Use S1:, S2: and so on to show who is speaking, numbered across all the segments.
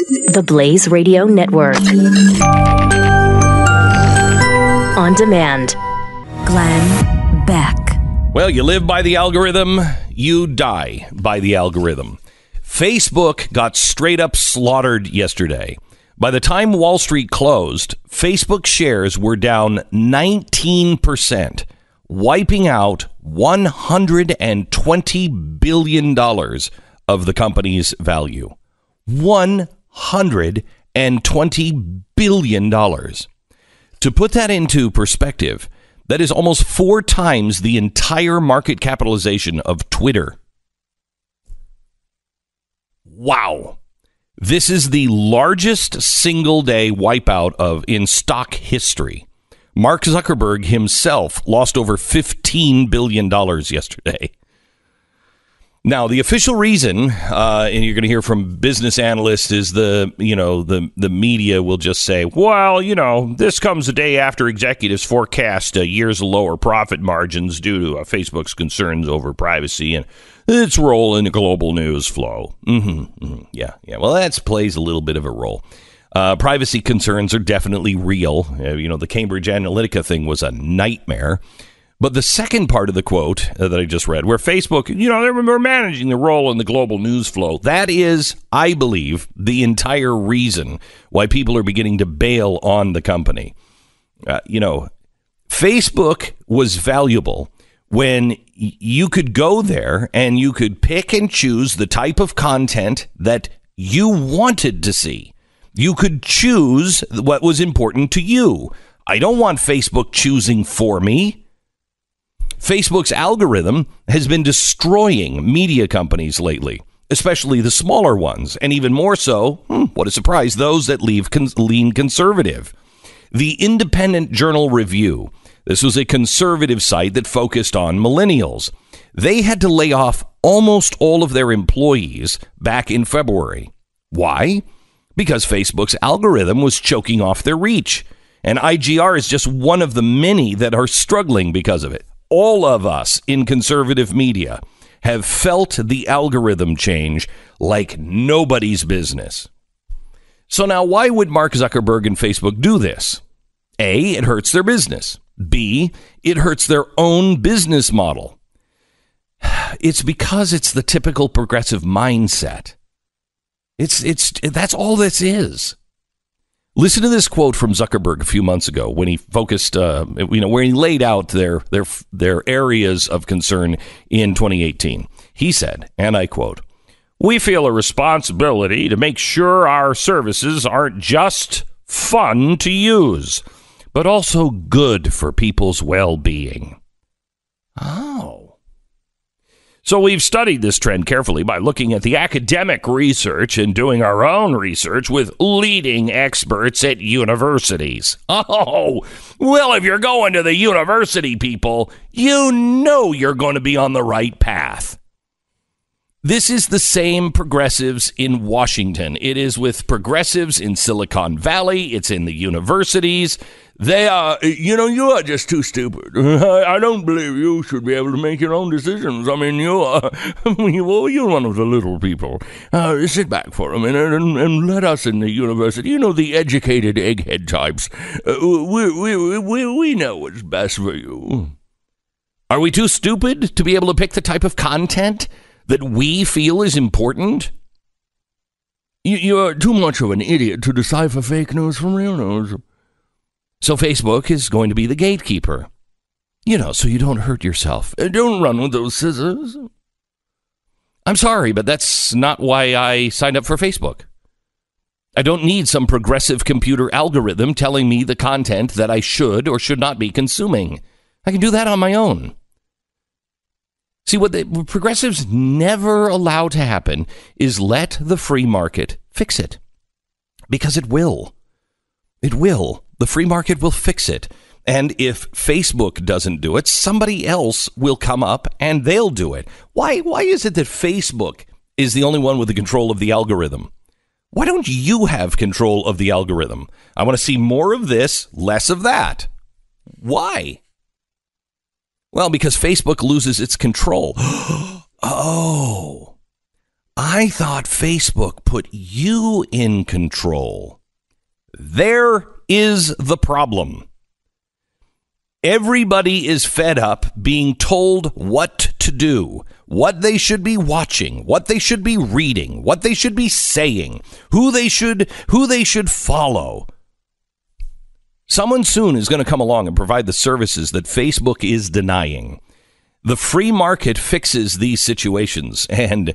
S1: The Blaze Radio Network. On demand. Glenn Beck.
S2: Well, you live by the algorithm, you die by the algorithm. Facebook got straight up slaughtered yesterday. By the time Wall Street closed, Facebook shares were down 19%, wiping out $120 billion of the company's value. $120 billion. To put that into perspective, that is almost 4 times the entire market capitalization of Twitter. Wow. This is the largest single-day wipeout in stock history. Mark Zuckerberg himself lost over $15 billion yesterday. Now, the official reason, and you're going to hear from business analysts, is the media will just say, well, this comes a day after executives forecast years lower profit margins due to Facebook's concerns over privacy and its role in the global news flow. Yeah. Well, that plays a little bit of a role. Privacy concerns are definitely real. The Cambridge Analytica thing was a nightmare. But the second part of the quote that I just read, where Facebook, they're managing the role in the global news flow, that is, I believe, the entire reason why people are beginning to bail on the company. Facebook was valuable when you could go there and you could pick and choose the type of content that you wanted to see. You could choose what was important to you. I don't want Facebook choosing for me. Facebook's algorithm has been destroying media companies lately, especially the smaller ones, and even more so, what a surprise, those that lean conservative. The Independent Journal Review, this was a conservative site that focused on millennials. They had to lay off almost all of their employees back in February. Why? Because Facebook's algorithm was choking off their reach, and IGR is just one of the many that are struggling because of it. All of us in conservative media have felt the algorithm change like nobody's business. So now, why would Mark Zuckerberg and Facebook do this? A, it hurts their business. B, it hurts their own business model. It's because it's the typical progressive mindset. That's all this is. Listen to this quote from Zuckerberg a few months ago when he focused, where he laid out their areas of concern in 2018. He said, and I quote, "We feel a responsibility to make sure our services aren't just fun to use, but also good for people's well-being." Oh. So we've studied this trend carefully by looking at the academic research and doing our own research with leading experts at universities. Oh, well, if you're going to the university, people, you're going to be on the right path. This is the same progressives in Washington. It is with progressives in Silicon Valley. It's in the universities. They are, you are just too stupid. I don't believe you should be able to make your own decisions. I mean, you're one of the little people. Sit back for a minute and let us in the university, the educated egghead types. We know what's best for you. Are we too stupid to be able to pick the type of content that we feel is important? You're too much of an idiot to decipher fake news from real news. So Facebook is going to be the gatekeeper, so you don't hurt yourself. Don't run with those scissors. I'm sorry, but that's not why I signed up for Facebook. I don't need some progressive computer algorithm telling me the content that I should or should not be consuming. I can do that on my own. See, what the progressives never allow to happen is let the free market fix it. Because it will. It will. The free market will fix it. And if Facebook doesn't do it, somebody else will come up and they'll do it. Why is it that Facebook is the only one with the control of the algorithm? Why don't you have control of the algorithm? I want to see more of this, less of that. Why? Well, because Facebook loses its control. Oh, I thought Facebook put you in control. There is the problem. Everybody is fed up being told what to do, what they should be watching, what they should be reading, what they should be saying, who they should follow. Someone soon is going to come along and provide the services that Facebook is denying. The free market fixes these situations, and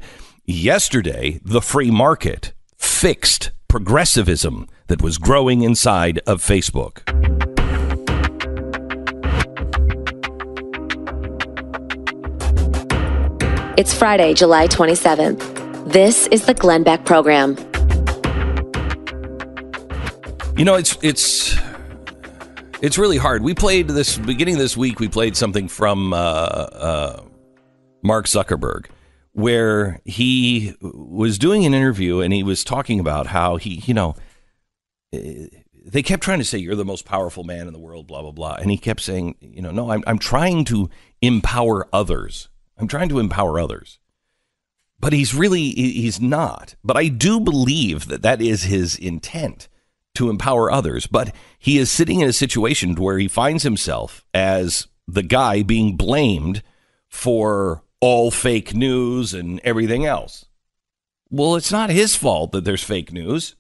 S2: yesterday, the free market fixed progressivism that was growing inside of Facebook.
S1: It's Friday, July 27th. This is the Glenn Beck Program.
S2: You know, it's really hard. We played this beginning of this week. We played something from Mark Zuckerberg, where he was doing an interview and he was talking about how they kept trying to say you're the most powerful man in the world, blah blah blah, and he kept saying, no, I'm trying to empower others. I'm trying to empower others. But he's not. But I do believe that is his intent, to empower others. But he is sitting in a situation where he finds himself as the guy being blamed for all fake news and everything else. Well, it's not his fault that there's fake news.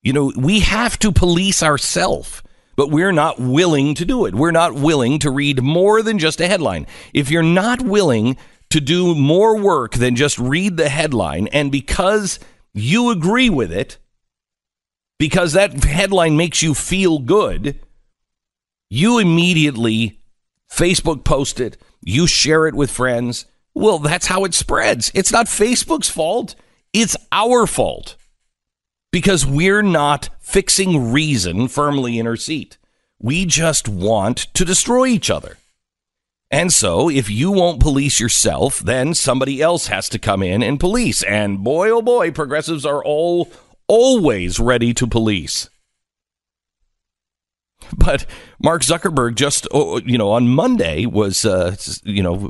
S2: We have to police ourselves. But we're not willing to do it. We're not willing to read more than just a headline. If you're not willing to do more work than just read the headline, and because you agree with it, because that headline makes you feel good, you immediately Facebook post it, you share it with friends. Well, that's how it spreads. It's not Facebook's fault. It's our fault. Because we're not fixing reason firmly in her seat. We just want to destroy each other. And so if you won't police yourself, then somebody else has to come in and police. And boy, oh boy, progressives are always ready to police. But Mark Zuckerberg just, on Monday was,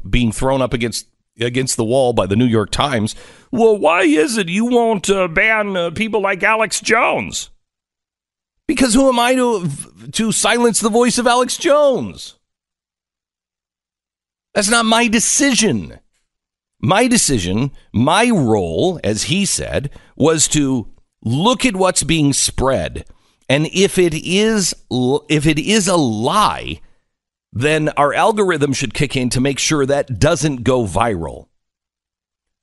S2: being thrown up against the wall by the New York Times. Well, why is it you won't ban people like Alex Jones? Because who am I to silence the voice of Alex Jones? That's not my decision. My decision, my role, as he said, was to look at what's being spread. And if it is a lie, then our algorithm should kick in to make sure that doesn't go viral.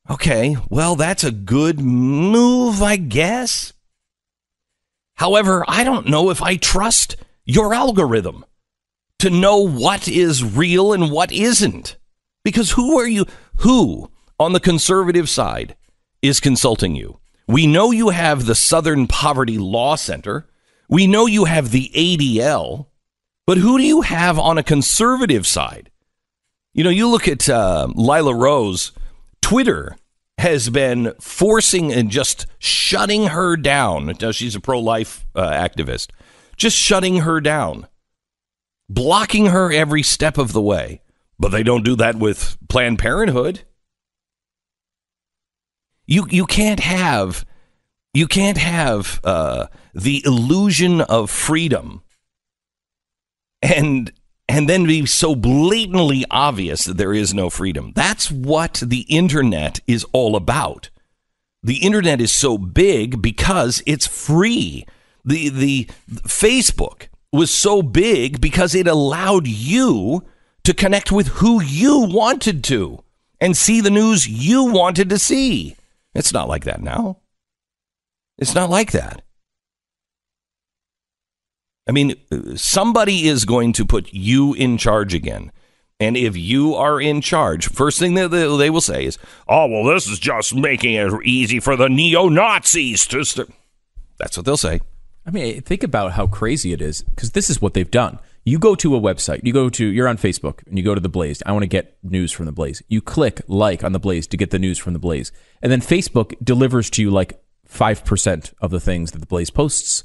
S2: Okay, well, that's a good move, I guess. However, I don't know if I trust your algorithm to know what is real and what isn't. Because who on the conservative side is consulting you? We know you have the Southern Poverty Law Center. We know you have the ADL. But who do you have on a conservative side? You look at Lila Rose. Twitter has been forcing and just shutting her down. She's a pro-life activist. Just shutting her down. Blocking her every step of the way. But they don't do that with Planned Parenthood. You can't have the illusion of freedom and then be so blatantly obvious that there is no freedom. That's what the internet is all about. The internet is so big because it's free. The Facebook was so big because it allowed you to connect with who you wanted to and see the news you wanted to see. It's not like that now. It's not like that. I mean, somebody is going to put you in charge again. And if you are in charge, first thing that they will say is, oh, well, this is just making it easy for the neo-Nazis to start. That's what they'll say.
S3: I mean, think about how crazy it is, because this is what they've done. You go to a website, you're on Facebook, and you go to TheBlaze. I want to get news from TheBlaze. You click like on TheBlaze to get the news from TheBlaze. And then Facebook delivers to you like 5% of the things that TheBlaze posts.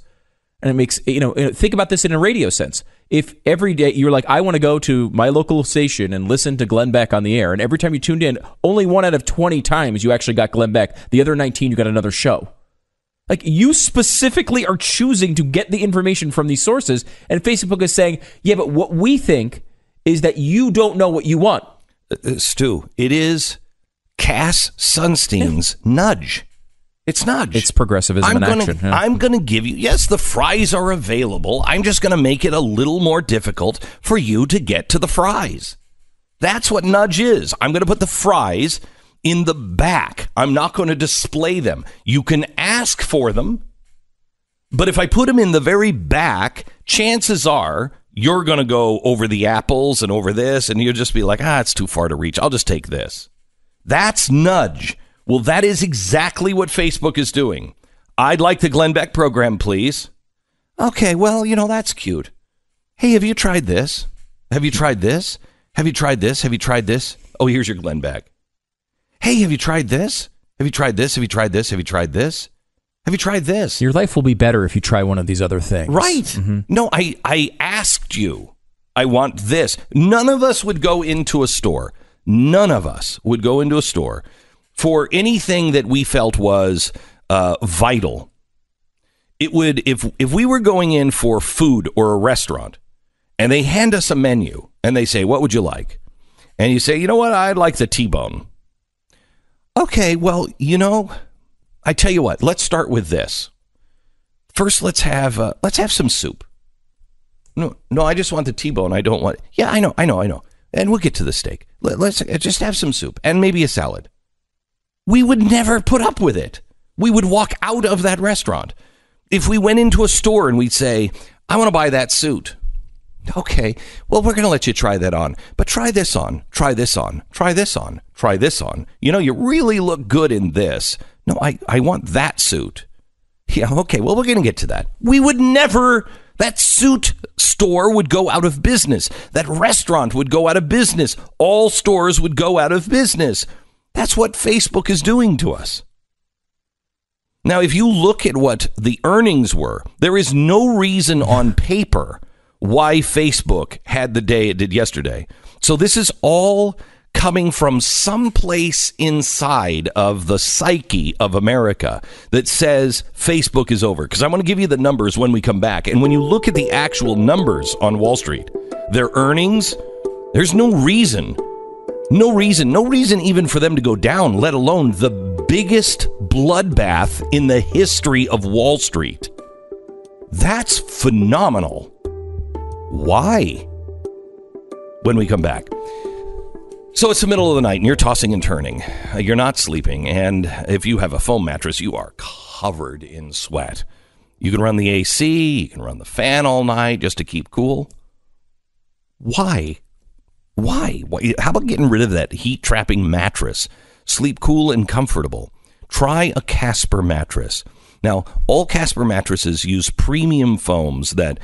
S3: And it makes, think about this in a radio sense. If every day you're like, I want to go to my local station and listen to Glenn Beck on the air, and every time you tuned in, only 1 out of 20 times you actually got Glenn Beck, the other 19 you got another show. Like, you specifically are choosing to get the information from these sources, and Facebook is saying, yeah, but what we think is that you don't know what you want.
S2: Stu, it is Cass Sunstein's nudge. It's nudge.
S3: It's progressivism in action. Yeah.
S2: I'm going to give you, yes, the fries are available. I'm just going to make it a little more difficult for you to get to the fries. That's what nudge is. I'm going to put the fries in the back. I'm not going to display them. You can ask for them, but if I put them in the very back, chances are you're going to go over the apples and over this, and you'll just be like, it's too far to reach. I'll just take this. That's nudge. Well, that is exactly what Facebook is doing. I'd like the Glenn Beck program, please. Okay, well, that's cute. Hey, have you tried this? Have you tried this? Have you tried this? Have you tried this? Oh, here's your Glenn Beck. Hey, have you tried this? Have you tried this? Have you tried this? Have you tried this? Have you tried this?
S3: Your life will be better if you try one of these other things.
S2: Right. Mm-hmm. No, I asked you. I want this. None of us would go into a store. None of us would go into a store for anything that we felt was vital. It would, if we were going in for food or a restaurant, and they hand us a menu, and they say, what would you like? And you say, you know what, I'd like the T-bone. Okay, well, I tell you what, let's start with this. First, let's have some soup. No, I just want the T-bone. I don't want, yeah, I know. And we'll get to the steak. Let's just have some soup and maybe a salad. We would never put up with it. We would walk out of that restaurant. If we went into a store and we'd say, I want to buy that suit. Okay, well, we're going to let you try that on. But try this on, try this on, try this on, try this on. You really look good in this. No, I want that suit. Yeah, okay, well, we're going to get to that. We would never, that suit store would go out of business. That restaurant would go out of business. All stores would go out of business. That's what Facebook is doing to us. Now, if you look at what the earnings were, there is no reason on paper why Facebook had the day it did yesterday. So this is all coming from someplace inside of the psyche of America that says Facebook is over. Because I want to give you the numbers when we come back. And when you look at the actual numbers on Wall Street, their earnings, there's no reason even for them to go down, let alone the biggest bloodbath in the history of Wall Street. That's phenomenal. Why? When we come back. So it's the middle of the night and you're tossing and turning. You're not sleeping. And if you have a foam mattress, you are covered in sweat. You can run the AC, you can run the fan all night just to keep cool. Why? How about getting rid of that heat-trapping mattress? Sleep cool and comfortable. Try a Casper mattress. Now, all Casper mattresses use premium foams that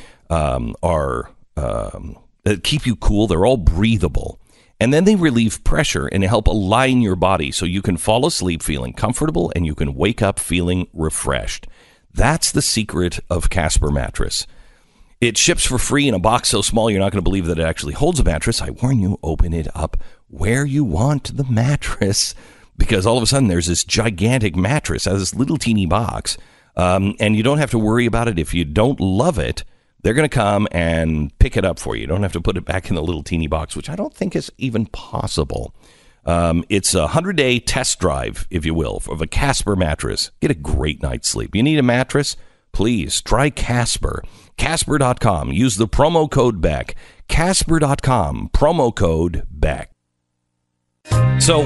S2: that keep you cool. They're all breathable. And then they relieve pressure and help align your body so you can fall asleep feeling comfortable and you can wake up feeling refreshed. That's the secret of Casper mattress. It ships for free in a box so small you're not going to believe that it actually holds a mattress. I warn you, open it up where you want the mattress, because all of a sudden there's this gigantic mattress out of this little teeny box, and you don't have to worry about it. If you don't love it, they're going to come and pick it up for you. You don't have to put it back in the little teeny box, which I don't think is even possible. It's a 100-day test drive, if you will, of a Casper mattress. Get a great night's sleep. You need a mattress? Please try Casper. Casper.com. Use the promo code Beck. Casper.com. Promo code Beck. So,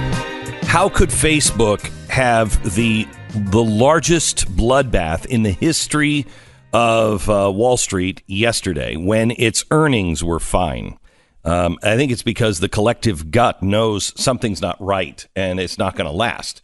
S2: how could Facebook have the largest bloodbath in the history of Wall Street yesterday when its earnings were fine? I think it's because the collective gut knows something's not right and it's not going to last.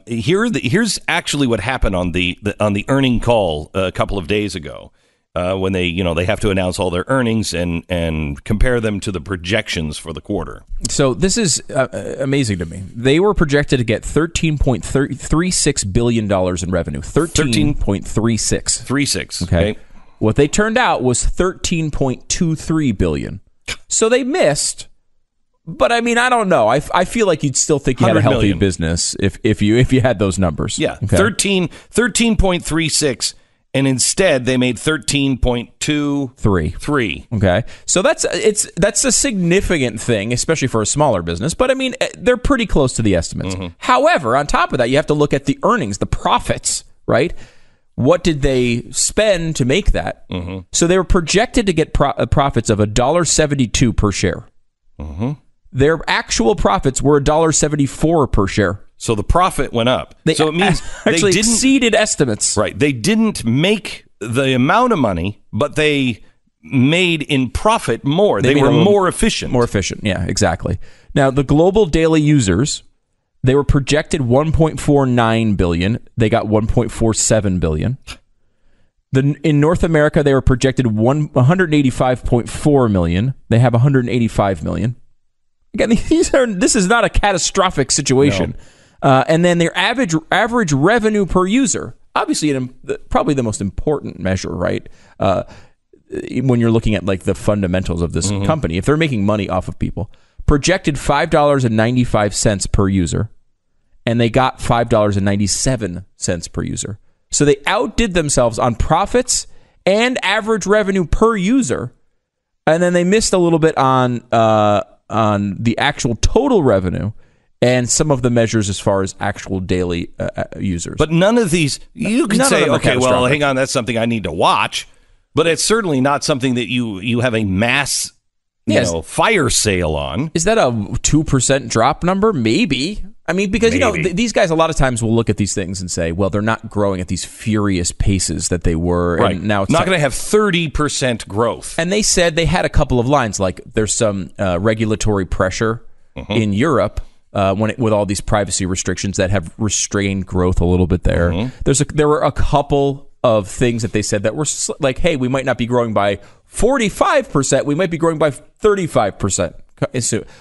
S2: Here's actually what happened on the earning call a couple of days ago, when they have to announce all their earnings and compare them to the projections for the quarter.
S3: So this is amazing to me. They were projected to get $13.36 billion in revenue. 13.36.
S2: 36. Okay.
S3: What they turned out was $13.23 billion. So they missed. But I mean, I don't know. I feel like you'd still think you had a healthy million. Business if you had those numbers.
S2: Yeah, okay. 13.36, and instead they made 13.23.
S3: Okay, so that's a significant thing, especially for a smaller business. But I mean, they're pretty close to the estimates. Mm-hmm. However, on top of that, you have to look at the earnings, the profits, right? What did they spend to make that? Mm-hmm. So they were projected to get profits of $1.72 per share. Mm-hmm. Their actual profits were $1.74 per share.
S2: So the profit went up. So it means
S3: actually they exceeded estimates.
S2: Right. They didn't make the amount of money, but they made in profit more. They were more efficient.
S3: More efficient. Yeah, exactly. Now, the global daily users, they were projected 1.49 billion. They got 1.47 billion. In North America, they were projected 185.4 million. They have 185 million. Again, this is not a catastrophic situation. No. And then their average revenue per user, obviously probably the most important measure, right? When you're looking at like the fundamentals of this company, if they're making money off of people, projected $5.95 per user, and they got $5.97 per user. So they outdid themselves on profits and average revenue per user, and then they missed a little bit on the actual total revenue and some of the measures as far as actual daily users.
S2: But none of these, you can say, okay, well, hang on, that's something I need to watch, but it's certainly not something that you have a mass fire sale on.
S3: Is that a 2% drop number? Maybe. I mean, because, these guys a lot of times will look at these things and say, well, they're not growing at these furious paces that they were.
S2: Right.
S3: And now it's
S2: not going to have 30% growth.
S3: And they said they had a couple of lines, like there's some regulatory pressure in Europe with all these privacy restrictions that have restrained growth a little bit there. Mm-hmm. There were a couple of things that they said that were like, hey, we might not be growing by 45%. We might be growing by 35%.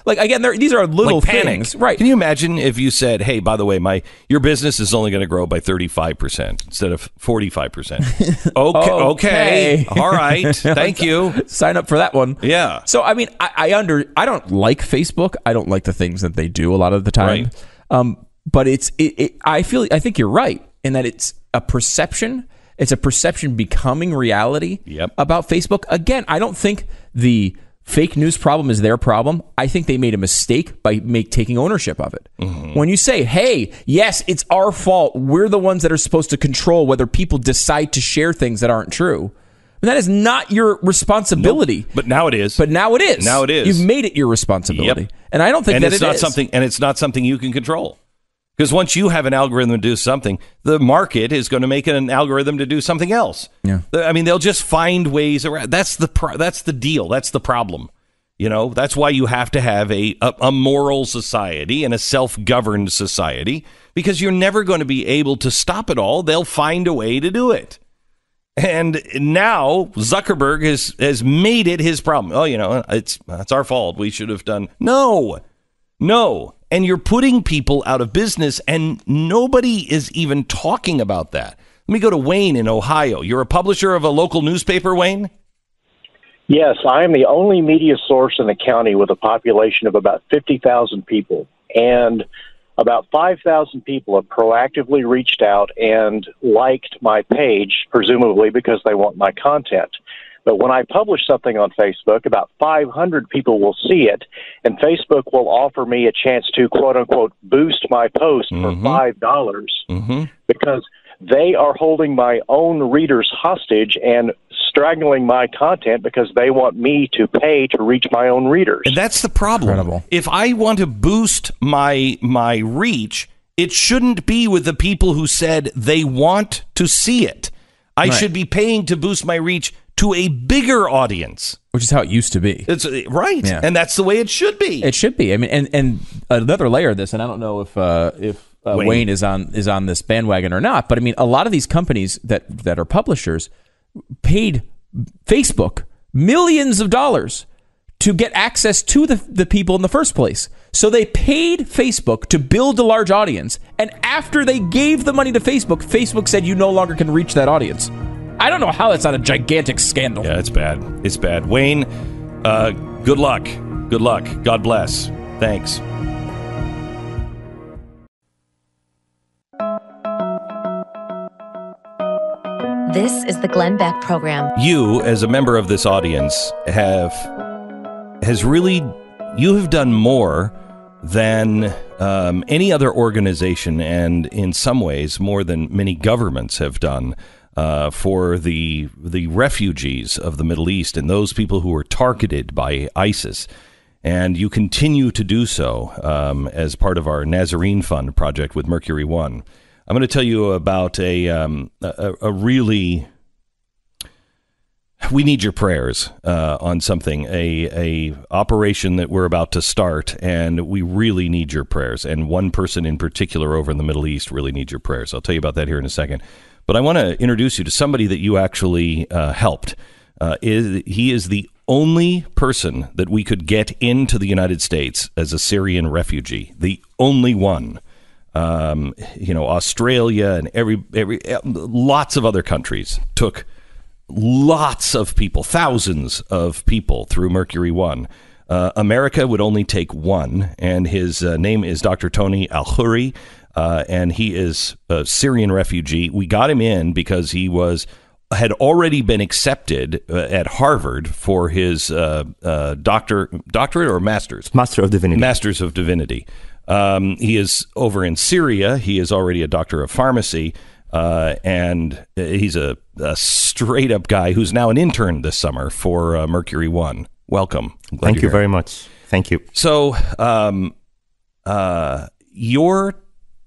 S3: Like, again, these are little things, right?
S2: Can you imagine if you said, "Hey, by the way, your business is only going to grow by 35% instead of 45%." Okay, all right, thank you.
S3: Sign up for that one.
S2: Yeah.
S3: So, I mean, I don't like Facebook. I don't like the things that they do a lot of the time. Right. But I think you're right in that it's a perception. It's a perception becoming reality about Facebook. Again, I don't think the fake news problem is their problem. I think they made a mistake by taking ownership of it. Mm-hmm. When you say, hey, yes, it's our fault. We're the ones that are supposed to control whether people decide to share things that aren't true. And that is not your responsibility.
S2: Nope. But now it is.
S3: Now it is. You've made it your responsibility. Yep. And I don't think that it is.
S2: And it's not something you can control. Because once you have an algorithm to do something, the market is going to make an algorithm to do something else. Yeah. I mean, they'll just find ways around. That's the deal. That's the problem. That's why you have to have a moral society and a self-governed society, because you're never going to be able to stop it all. They'll find a way to do it. And now Zuckerberg has made it his problem. Oh, it's our fault. We should have done. No. And you're putting people out of business, and nobody is even talking about that. Let me go to Wayne in Ohio. You're a publisher of a local newspaper, Wayne?
S4: Yes, I am the only media source in the county with a population of about 50,000 people. And about 5,000 people have proactively reached out and liked my page, presumably because they want my content. But when I publish something on Facebook, about 500 people will see it, and Facebook will offer me a chance to, quote-unquote, boost my post for $5 because they are holding my own readers hostage and strangling my content because they want me to pay to reach my own readers.
S2: And that's the problem. Incredible. If I want to boost my reach, it shouldn't be with the people who said they want to see it. I should be paying to boost my reach to a bigger audience,
S3: which is how it used to be.
S2: It's right, and that's the way it should be.
S3: It should be. I mean, and another layer of this, and I don't know if Wayne is on this bandwagon or not, but I mean, a lot of these companies that are publishers paid Facebook millions of dollars to get access to the people in the first place. So they paid Facebook to build a large audience, and after they gave the money to Facebook, Facebook said you no longer can reach that audience. I don't know how that's not a gigantic scandal.
S2: Yeah, it's bad. It's bad. Wayne, good luck. Good luck. God bless. Thanks.
S1: This is the Glenn Beck Program.
S2: You, as a member of this audience, have done more than any other organization, and in some ways more than many governments have done for the refugees of the Middle East and those people who were targeted by ISIS. And you continue to do so as part of our Nazarene Fund project with Mercury One. I'm going to tell you about a really, we need your prayers on something, a operation that we're about to start, and we really need your prayers. And one person in particular over in the Middle East really needs your prayers. I'll tell you about that here in a second. But I want to introduce you to somebody that you actually helped. He is the only person that we could get into the United States as a Syrian refugee. The only one. Australia and every lots of other countries took lots of people, thousands of people through Mercury One. America would only take one, and his name is Dr. Tony Al-Khoury, and he is a Syrian refugee. We got him in because he had already been accepted at Harvard for his doctorate or master's?
S5: Master of Divinity.
S2: Masters of Divinity. He is over in Syria. He is already a doctor of pharmacy, and he's a straight-up guy who's now an intern this summer for Mercury One. Welcome.
S5: Thank you very much. Thank you.
S2: So, your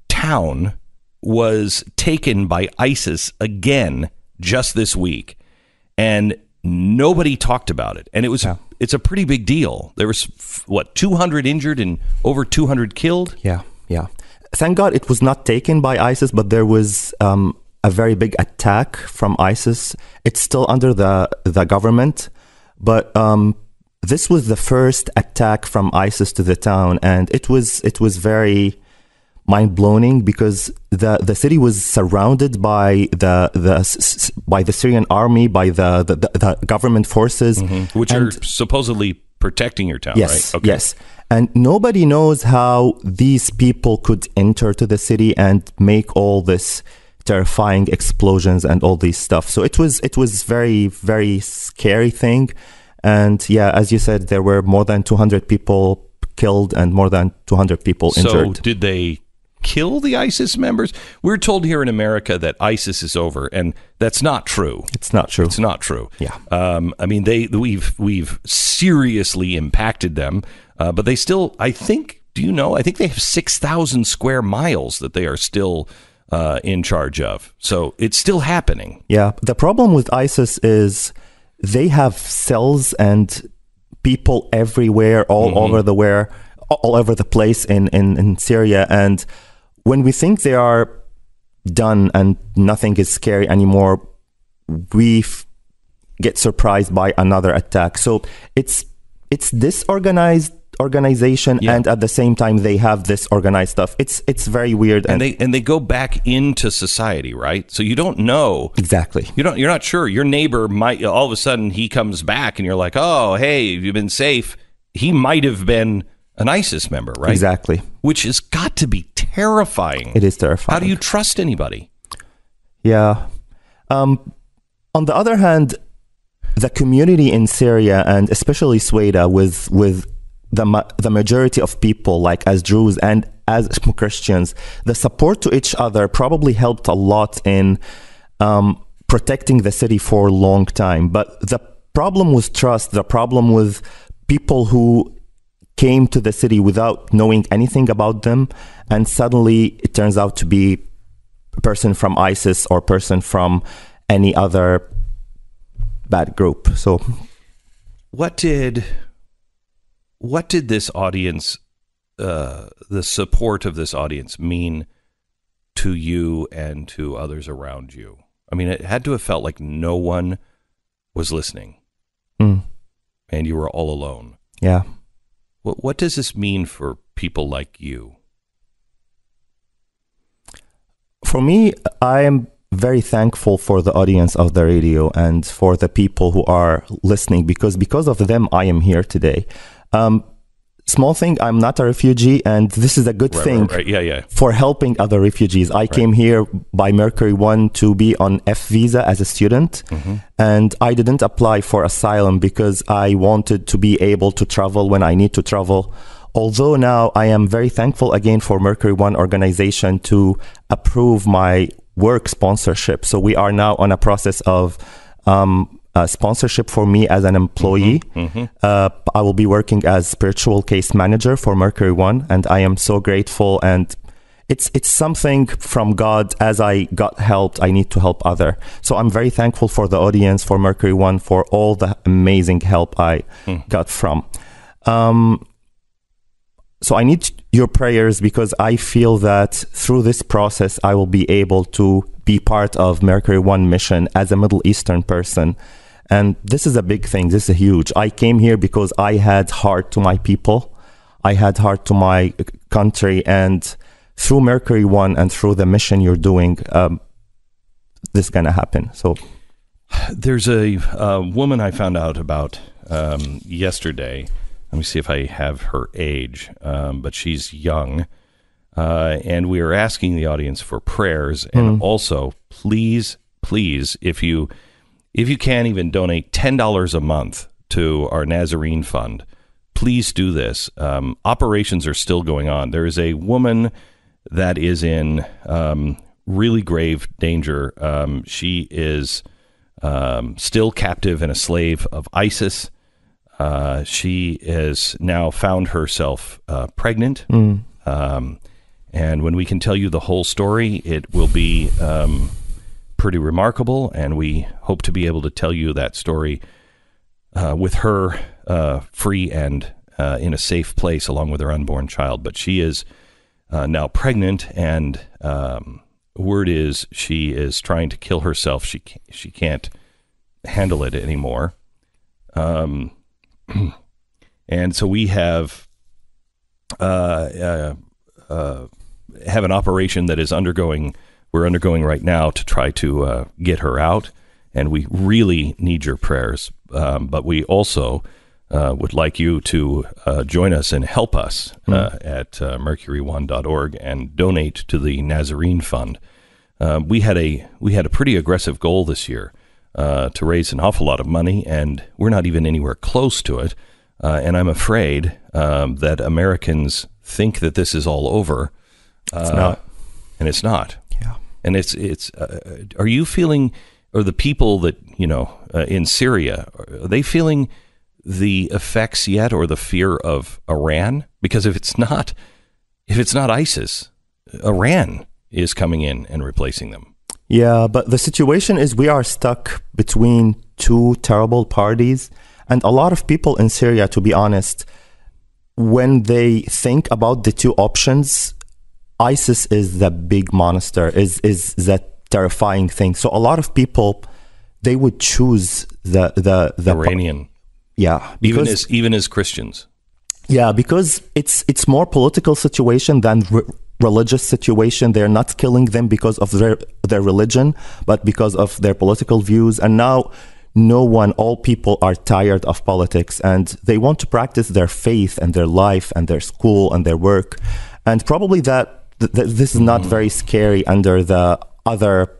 S2: town was taken by ISIS again just this week, and nobody talked about it. And it's a pretty big deal. There was, 200 injured and over 200 killed?
S5: Yeah. Thank God it was not taken by ISIS, but there was a very big attack from ISIS. It's still under the government, but this was the first attack from ISIS to the town, and it was very mind-blowing because the city was surrounded by the Syrian army, by the government forces,
S2: which are supposedly protecting your town,
S5: yes,
S2: right? Okay.
S5: Yes, and nobody knows how these people could enter to the city and make all this terrifying explosions and all these stuff. So it was very, very scary thing. And yeah, as you said, there were more than 200 people killed and more than 200 people injured.
S2: So did they kill the ISIS members? We're told here in America that ISIS is over, and that's not true.
S5: It's not true.
S2: It's not true.
S5: Yeah.
S2: We've seriously impacted them, but they still, I think they have 6,000 square miles that they are still in charge of. So it's still happening.
S5: Yeah. The problem with ISIS is they have cells and people everywhere, all over the place in Syria. And when we think they are done and nothing is scary anymore, we get surprised by another attack. So it's disorganized organization,
S2: yeah.
S5: And at the same time they have this organized stuff. It's very weird,
S2: and they go back into society, right? So you don't know
S5: exactly.
S2: You're not sure. Your neighbor might all of a sudden he comes back, and you're like, oh, hey, have you been safe? He might have been an ISIS member, right?
S5: Exactly.
S2: Which has got to be terrifying.
S5: It is terrifying.
S2: How do you trust anybody?
S5: Yeah. On the other hand, the community in Syria, and especially Sweden, with the majority of people, like as Jews and as Christians, the support to each other probably helped a lot in protecting the city for a long time. But the problem was trust, the problem with people who came to the city without knowing anything about them, and suddenly it turns out to be a person from ISIS or person from any other bad group. So
S2: what did this audience, the support of this audience, mean to you and to others around you? I mean, it had to have felt like no one was listening, and you were all alone.
S5: Yeah.
S2: What does this mean for people like you?
S5: For me, I am very thankful for the audience of the radio and for the people who are listening, because of them, I am here today. Small thing, I'm not a refugee, and this is a good thing for helping other refugees. I came here by Mercury One to be on F visa as a student, and I didn't apply for asylum because I wanted to be able to travel when I need to travel. Although now I am very thankful again for Mercury One organization to approve my work sponsorship. So we are now on a process of sponsorship for me as an employee. I will be working as spiritual case manager for Mercury One, and I am so grateful. And it's something from God. As I got helped, I need to help other. So I'm very thankful for the audience, for Mercury One, for all the amazing help I got from. So I need your prayers, because I feel that through this process, I will be able to be part of Mercury One mission as a Middle Eastern person. And this is a big thing. This is huge. I came here because I had heart to my people. I had heart to my country. And through Mercury One and through the mission you're doing, this is going to happen. So
S2: there's a woman I found out about yesterday. Let me see if I have her age, but she's young. And we are asking the audience for prayers. And also, please, if you can even donate $10 a month to our Nazarene Fund, please do this. Operations are still going on. There is a woman that is in really grave danger. She is still captive and a slave of ISIS. She has now found herself pregnant. And when we can tell you the whole story, it will be pretty remarkable. And we hope to be able to tell you that story with her free and in a safe place along with her unborn child. But she is now pregnant, and word is she is trying to kill herself. She can't handle it anymore. And so we have an operation that we're undergoing right now to try to get her out, and we really need your prayers. But we also would like you to join us and help us at mercury1.org and donate to the Nazarene Fund. We had a pretty aggressive goal this year. To raise an awful lot of money, and we're not even anywhere close to it. And I'm afraid that Americans think that this is all over.
S5: It's not.
S2: And it's not.
S5: Yeah.
S2: And it's. Are you feeling, or the people that, in Syria, are they feeling the effects yet, or the fear of Iran? Because if it's not ISIS, Iran is coming in and replacing them.
S5: Yeah, but the situation is we are stuck between two terrible parties. And a lot of people in Syria, to be honest, when they think about the two options, ISIS is the big monster, is that terrifying thing. So a lot of people, they would choose the
S2: Iranian.
S5: Yeah.
S2: Because, even as Christians.
S5: Yeah, because it's more political situation than religious situation. They're not killing them because of their religion, but because of their political views. And now all people are tired of politics, and they want to practice their faith and their life and their school and their work. And probably that this is not very scary under the other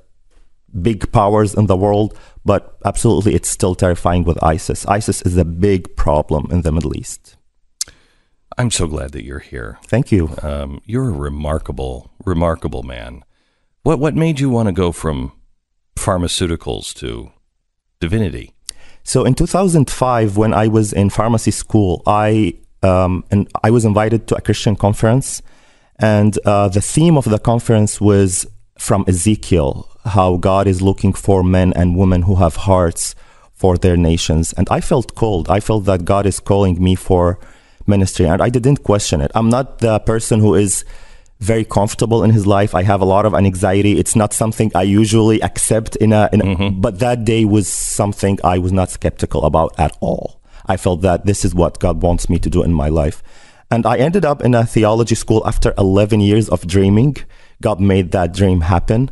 S5: big powers in the world, but absolutely it's still terrifying with ISIS. ISIS is a big problem in the Middle East.
S2: I'm so glad that you're here.
S5: Thank you.
S2: You're a remarkable man. What made you want to go from pharmaceuticals to divinity?
S5: So in 2005, when I was in pharmacy school, I was invited to a Christian conference, and the theme of the conference was from Ezekiel, how God is looking for men and women who have hearts for their nations. And I felt called. I felt that God is calling me for ministry, and I didn't question it. I'm not the person who is very comfortable in his life. I have a lot of anxiety. It's not something I usually accept but that day was something I was not skeptical about at all. I felt that this is what God wants me to do in my life. And I ended up in a theology school after 11 years of dreaming. God made that dream happen.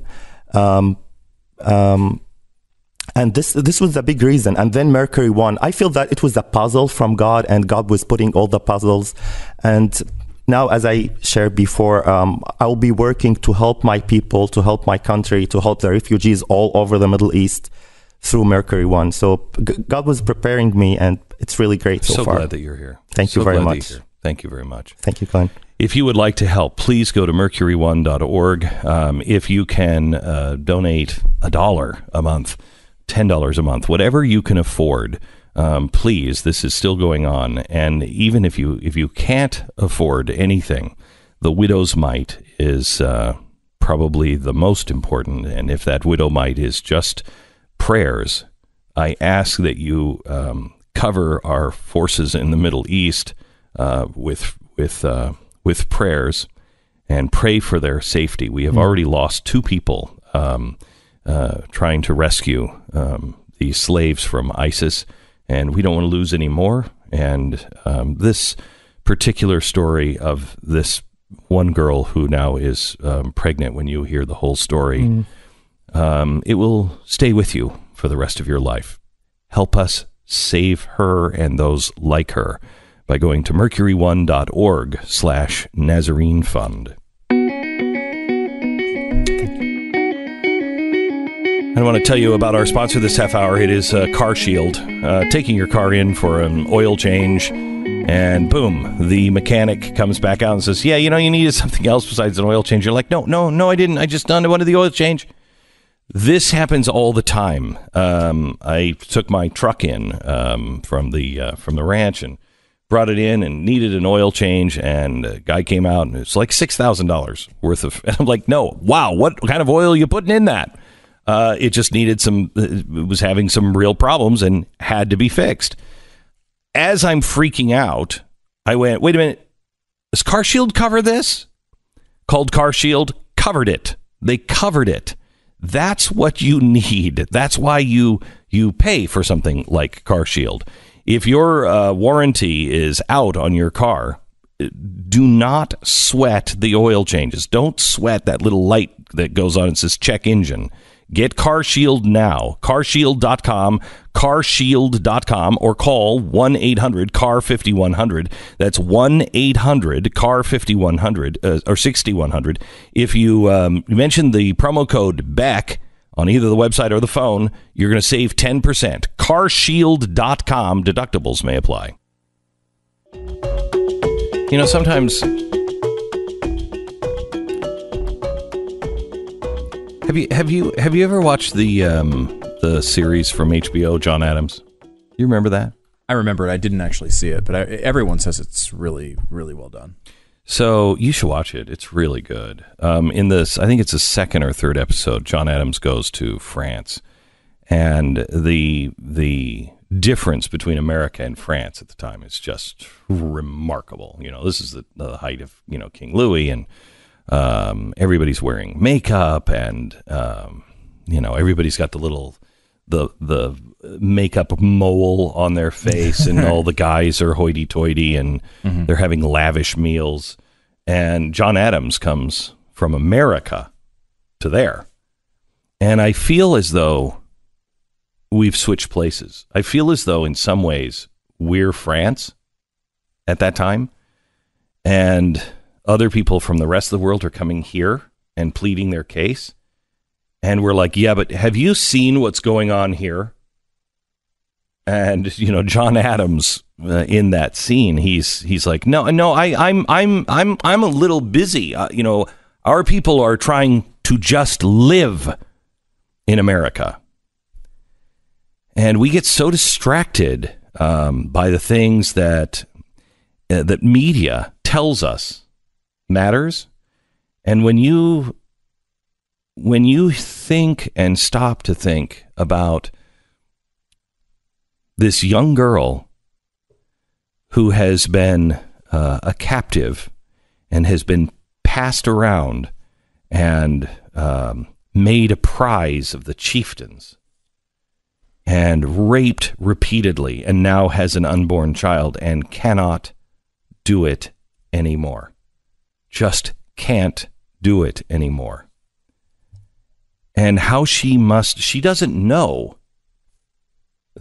S5: And this was the big reason. And then Mercury won. I feel that it was a puzzle from God, and God was putting all the puzzles. And now, as I shared before, I'll be working to help my people, to help my country, to help the refugees all over the Middle East through Mercury One. So God was preparing me, and it's really great so far.
S2: So glad that you're here.
S5: Thank you very much.
S2: Thank you very much.
S5: Thank you, Glenn.
S2: If you would like to help, please go to mercury1.org. If you can donate $1 a month, $10 a month, whatever you can afford, please, this is still going on. And even if you can't afford anything, the widow's mite is probably the most important. And if that widow mite is just prayers, I ask that you cover our forces in the Middle East with prayers and pray for their safety. We have already lost 2 people trying to rescue these slaves from ISIS, and we don't want to lose any more. And this particular story of this one girl who now is pregnant, when you hear the whole story, it will stay with you for the rest of your life. Help us save her and those like her by going to mercury1.org/Nazarene Fund. I want to tell you about our sponsor this half hour. It is Car Shield. Taking your car in for an oil change, and boom, the mechanic comes back out and says, yeah, you needed something else besides an oil change. You're like, no, I didn't. I just wanted the oil change. This happens all the time. I took my truck in from the ranch and brought it in and needed an oil change, and a guy came out and it's like $6,000 worth of. And I'm like, no, wow, what kind of oil are you putting in that? It just needed it was having some real problems and had to be fixed. As I'm freaking out, I went, wait a minute, does Car Shield cover this? Called Car Shield, covered it. They covered it. That's what you need. That's why you pay for something like Car Shield. If your warranty is out on your car, do not sweat the oil changes. Don't sweat that little light that goes on and says check engine. Get Car Shield now. Carshield.com, carshield.com, or call 1-800-CAR-5100. That's 1-800-CAR-5100 or 6100. If you mention the promo code BECK on either the website or the phone, you're going to save 10%. Carshield.com. Deductibles may apply. Sometimes... Have you ever watched the series from HBO, John Adams? You remember that?
S3: I remember it. I didn't actually see it, but everyone says it's really, really well done.
S2: So you should watch it. It's really good. In this, I think it's the 2nd or 3rd episode, John Adams goes to France, and the difference between America and France at the time is just remarkable. This is the height of King Louis, and everybody's wearing makeup, and everybody's got the makeup mole on their face, and all the guys are hoity-toity, and they're having lavish meals. And John Adams comes from America to there, and I feel as though we've switched places. I feel as though in some ways we're France at that time, and other people from the rest of the world are coming here and pleading their case. And we're like, yeah, but have you seen what's going on here? And, John Adams in that scene, he's like, no, I'm a little busy. Our people are trying to just live in America. And we get so distracted by the things that media tells us matters. And when you think and stop to think about this young girl who has been a captive and has been passed around and made a prize of the chieftains and raped repeatedly, and now has an unborn child and cannot do it anymore. Just can't do it anymore. and how she doesn't know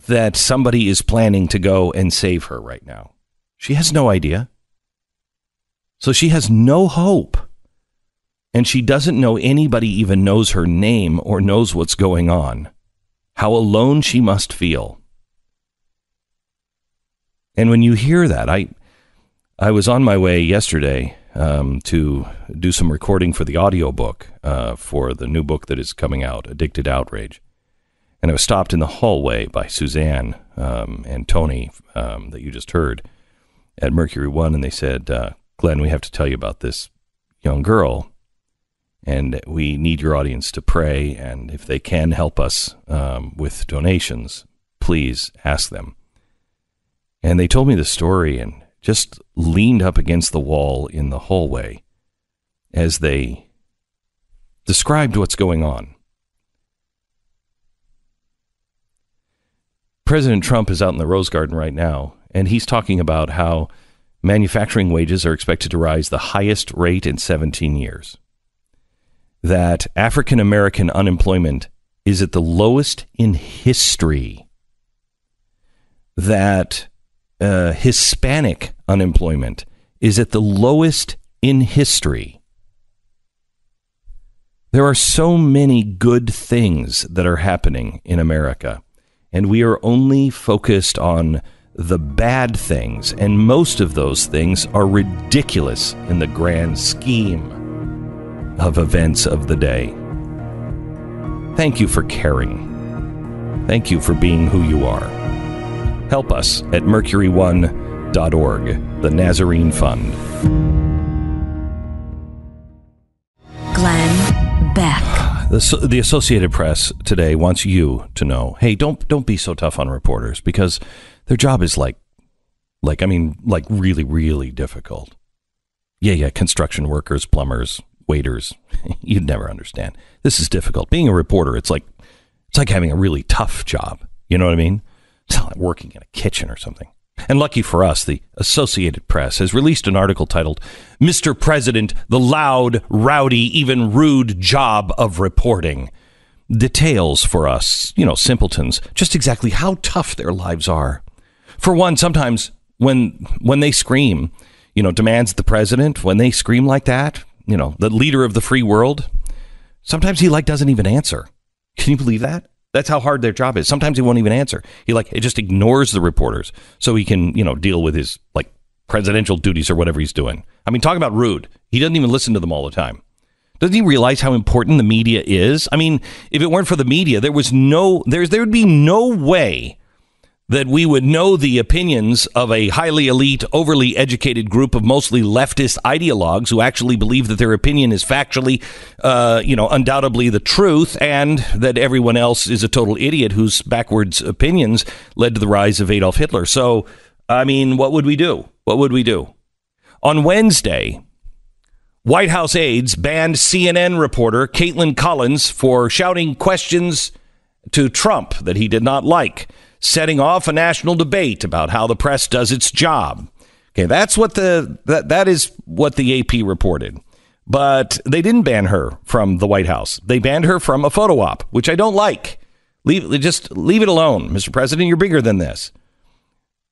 S2: that somebody is planning to go and save her right now. She has no idea. So she has no hope. And she doesn't know anybody even knows her name or knows what's going on. How alone she must feel. And when you hear that, I was on my way yesterday to do some recording for the audiobook for the new book that is coming out, Addicted Outrage. And I was stopped in the hallway by Suzanne and Tony that you just heard at Mercury One, and they said, Glenn, we have to tell you about this young girl, and we need your audience to pray, and if they can help us with donations, please ask them. And they told me the story and just leaned up against the wall in the hallway as they described what's going on. President Trump is out in the Rose Garden right now, and he's talking about how manufacturing wages are expected to rise the highest rate in 17 years. That African American unemployment is at the lowest in history. That Hispanic unemployment is at the lowest in history. There are so many good things that are happening in America, and we are only focused on the bad things, and most of those things are ridiculous in the grand scheme of events of the day. Thank you for caring. Thank you for being who you are. Help us at mercury1.org, the Nazarene Fund.
S1: Glenn Beck.
S2: The Associated Press today wants you to know, hey, don't be so tough on reporters, because their job is like really, really difficult. Yeah, construction workers, plumbers, waiters, you'd never understand. This is difficult. Being a reporter, it's like having a really tough job. You know what I mean? It's not like working in a kitchen or something. And lucky for us, the Associated Press has released an article titled, Mr. President, the loud, rowdy, even rude job of reporting. Details for us, simpletons, just exactly how tough their lives are. For one, sometimes when they scream, demands the president, when they scream like that, the leader of the free world, sometimes he doesn't even answer. Can you believe that? That's how hard their job is. Sometimes he won't even answer. He just ignores the reporters so he can, deal with his presidential duties or whatever he's doing. I mean, talk about rude. He doesn't even listen to them all the time. Doesn't he realize how important the media is? I mean, if it weren't for the media, there would be no way that we would know the opinions of a highly elite, overly educated group of mostly leftist ideologues who actually believe that their opinion is factually, undoubtedly the truth, and that everyone else is a total idiot whose backwards opinions led to the rise of Adolf Hitler. So, I mean, what would we do? On Wednesday, White House aides banned CNN reporter Caitlin Collins for shouting questions to Trump that he did not like, setting off a national debate about how the press does its job. Okay, that's what that is what the AP reported. But they didn't ban her from the White House. They banned her from a photo op, which I don't like. Just leave it alone, Mr. President. You're bigger than this.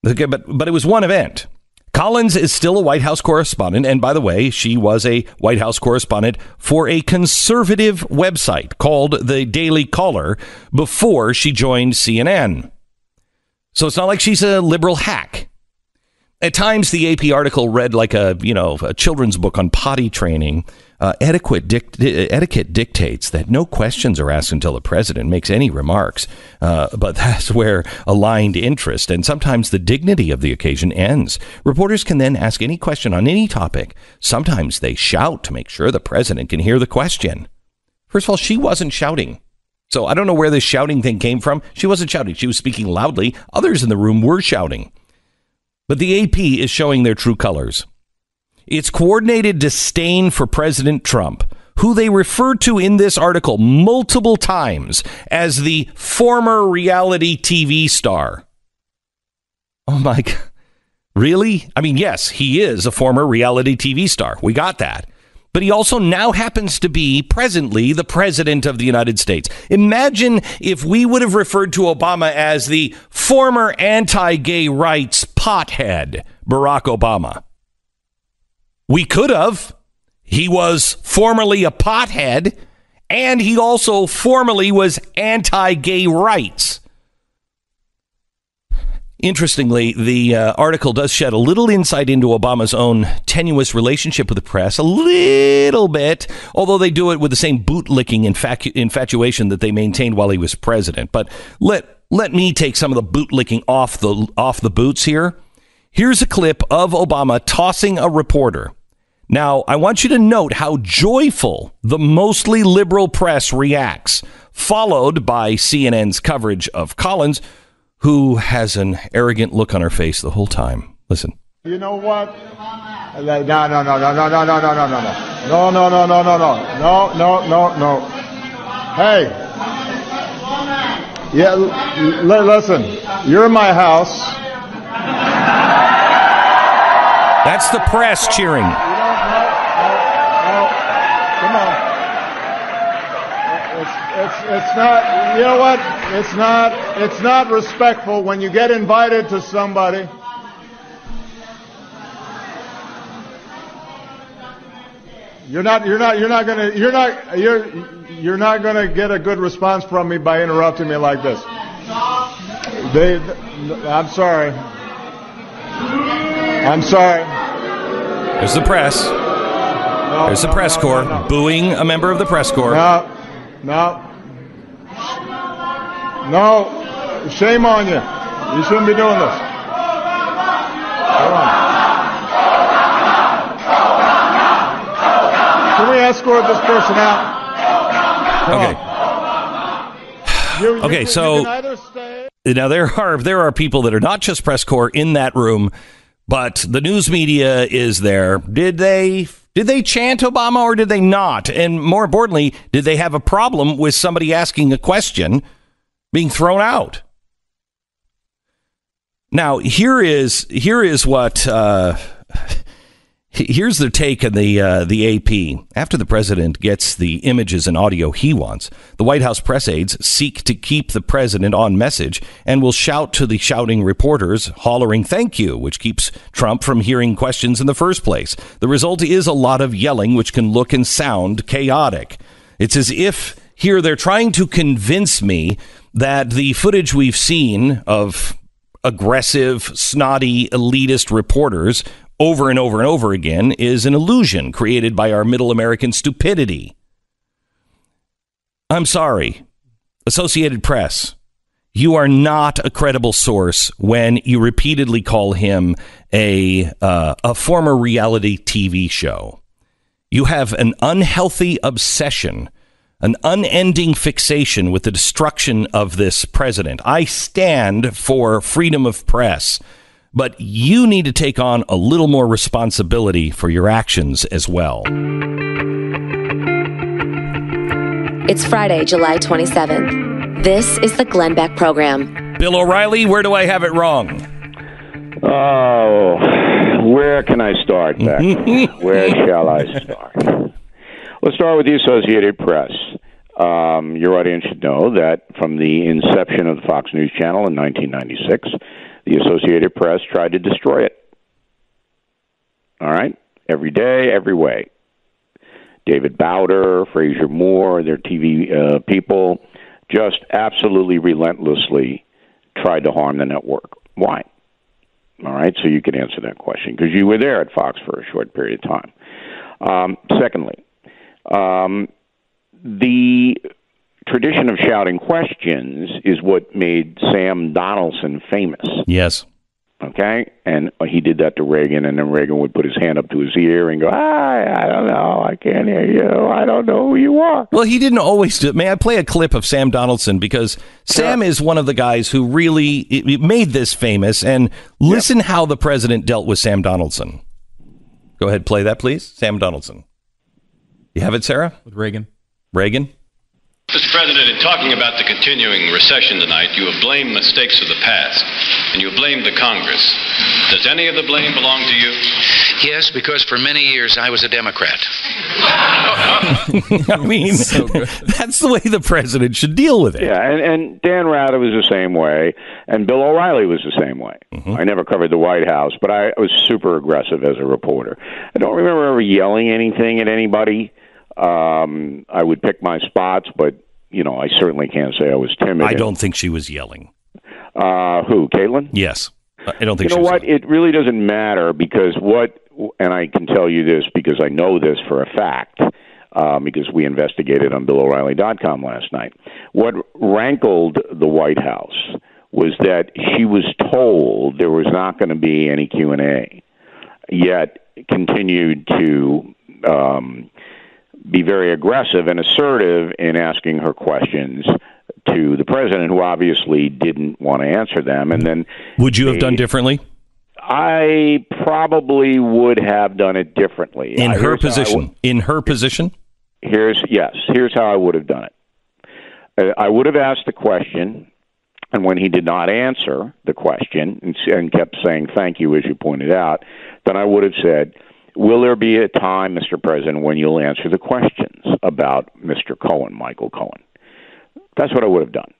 S2: Okay, but it was one event. Collins is still a White House correspondent, and by the way, she was a White House correspondent for a conservative website called The Daily Caller before she joined CNN. So it's not like she's a liberal hack. At times, the AP article read like a children's book on potty training. Etiquette dictates that no questions are asked until the president makes any remarks. But that's where aligned interest and sometimes the dignity of the occasion ends. Reporters can then ask any question on any topic. Sometimes they shout to make sure the president can hear the question. First of all, she wasn't shouting. So I don't know where this shouting thing came from. She wasn't shouting. She was speaking loudly. Others in the room were shouting. But the AP is showing their true colors. It's coordinated disdain for President Trump, who they refer to in this article multiple times as the former reality TV star. Oh, my God. Really? I mean, yes, he is a former reality TV star. We got that. but he also now happens to be presently the president of the United States. Imagine if we would have referred to Obama as the former anti-gay rights pothead, Barack Obama. We could have. He was formerly a pothead, and he also formerly was anti-gay rights. Interestingly, the article does shed a little insight into Obama's own tenuous relationship with the press, a little bit, although they do it with the same bootlicking infatuation that they maintained while he was president. But let me take some of the bootlicking off the boots here. Here's a clip of Obama tossing a reporter. Now, I want you to note how joyful the mostly liberal press reacts, followed by CNN's coverage of Collins, who has an arrogant look on her face the whole time. Listen.
S6: You know what? No. Hey. Yeah, listen. You're in my house.
S2: That's the press cheering.
S6: No. Come on. It's not, you know what? It's not respectful when you get invited to somebody. You're not gonna get a good response from me by interrupting me like this. I'm sorry.
S2: There's the press. There's the press corps booing a member of the press corps.
S6: No, shame on you. You shouldn't be doing this. Come on. Can we escort this person out?
S2: Okay. Okay, so now there are people that are not just press corps in that room, but the news media is there. Did they chant Obama or did they not? And more importantly, did they have a problem with somebody asking a question being thrown out? Now, here's the take of the AP. After the president gets the images and audio he wants, the White House press aides seek to keep the president on message and will shout to the shouting reporters, hollering "thank you," which keeps Trump from hearing questions in the first place. The result is a lot of yelling, which can look and sound chaotic. It's as if here they're trying to convince me that the footage we've seen of aggressive, snotty, elitist reporters over and over and over again is an illusion created by our middle American stupidity. I'm sorry, Associated Press, you are not a credible source when you repeatedly call him a former reality TV show. You have an unhealthy obsession, an unending fixation with the destruction of this president. I stand for freedom of press, but you need to take on a little more responsibility for your actions as well.
S1: It's Friday, July 27th. This is the Glenn Beck Program.
S2: Bill O'Reilly, where do I have it wrong?
S7: Oh, where can I start, Beck? Where shall I start? Let's start with the Associated Press. Your audience should know that from the inception of the Fox News Channel in 1996, the Associated Press tried to destroy it. All right? Every day, every way. David Bowder, Fraser Moore, their TV people just absolutely relentlessly tried to harm the network. Why? All right? So you can answer that question because you were there at Fox for a short period of time. Secondly, the tradition of shouting questions is what made Sam Donaldson famous.
S2: Yes.
S7: Okay? And he did that to Reagan, and then Reagan would put his hand up to his ear and go, I don't know, I can't hear you, I don't know who you are.
S2: Well, he didn't always do it. May I play a clip of Sam Donaldson? Because Sam is one of the guys who really made this famous, and listen how the president dealt with Sam Donaldson. Go ahead, play that, please. Sam Donaldson. You have it, Sarah?
S3: With Reagan.
S2: Reagan?
S8: Mr. President, in talking about the continuing recession tonight, you have blamed mistakes of the past, and you have blamed the Congress. Does any of the blame belong to you?
S9: Yes, because for many years I was a Democrat.
S2: I mean, that's the way the president should deal with it.
S7: Yeah, and Dan Rather was the same way, and Bill O'Reilly was the same way. Mm-hmm. I never covered the White House, but I was super aggressive as a reporter. I don't remember ever yelling anything at anybody. I would pick my spots, but, I certainly can't say I was timid.
S2: I don't think she was yelling.
S7: Who, Caitlin?
S2: Yes. I don't think
S7: you know what? It really doesn't matter because and I can tell you this because I know this for a fact, because we investigated on BillO'Reilly.com last night. What rankled the White House was that she was told there was not going to be any Q&A, yet continued to be very aggressive and assertive in asking her questions to the president, who obviously didn't want to answer them. And then,
S2: would you have done differently?
S7: I probably would have done it differently.
S2: In her position?
S7: Here's how I would have done it. I would have asked the question, and when he did not answer the question and kept saying thank you, as you pointed out, then I would have said, will there be a time, Mr. President, when you'll answer the questions about Mr. Cohen, Michael Cohen? That's what I would have done.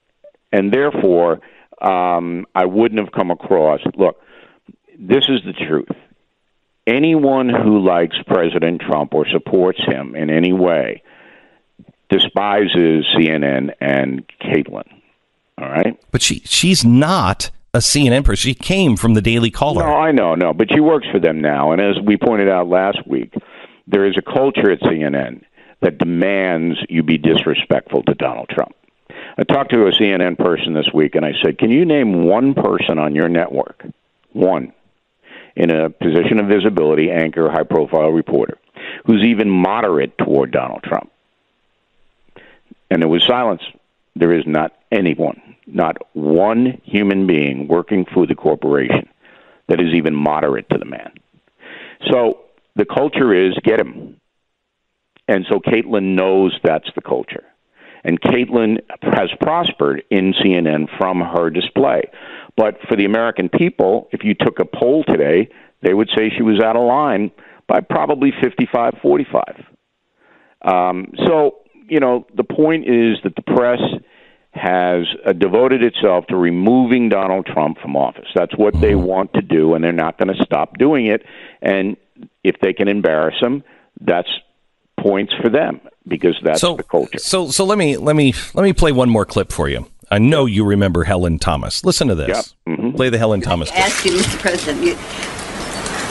S7: And therefore, I wouldn't have come across, look, this is the truth. Anyone who likes President Trump or supports him in any way despises CNN and Caitlin. All right?
S2: But she's not a CNN person. She came from the Daily Caller.
S7: No, I know, but she works for them now. And as we pointed out last week, there is a culture at CNN that demands you be disrespectful to Donald Trump. I talked to a CNN person this week, and I said, can you name one person on your network, one, in a position of visibility, anchor, high-profile reporter, who's even moderate toward Donald Trump? And there was silence. There is not anyone, not one human being working for the corporation that is even moderate to the man. So the culture is get him. And so Caitlin knows that's the culture. And Caitlin has prospered in CNN from her display. But for the American people, if you took a poll today, they would say she was out of line by probably 55-45. So, the point is that the press has devoted itself to removing Donald Trump from office. That's what they want to do, and they're not going to stop doing it. And if they can embarrass him, that's points for them, because that's the culture.
S2: So let me play one more clip for you. I know you remember Helen Thomas. Listen to this.
S7: Yep. Mm-hmm.
S2: Play the Helen Thomas clip.
S10: Ask you, Mr. President,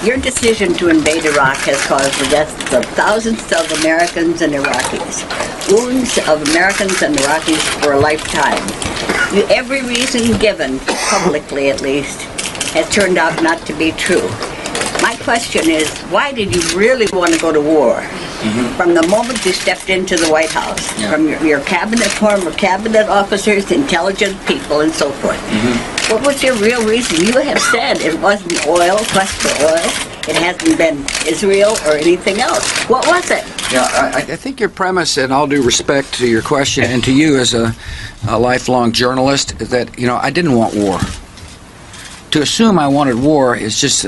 S10: your decision to invade Iraq has caused the deaths of thousands of Americans and Iraqis, wounds of Americans and Iraqis for a lifetime. Every reason given, publicly at least, has turned out not to be true. My question is, why did you really want to go to war? Mm-hmm. From the moment you stepped into the White House, from your cabinet, former cabinet officers, intelligent people, and so forth. Mm-hmm. What was your real reason? You have said it wasn't oil, quest for oil. It hasn't been Israel or anything else. What was it?
S11: Yeah, I think your premise, and all due respect to your question and to you as a lifelong journalist, is that I didn't want war. To assume I wanted war is just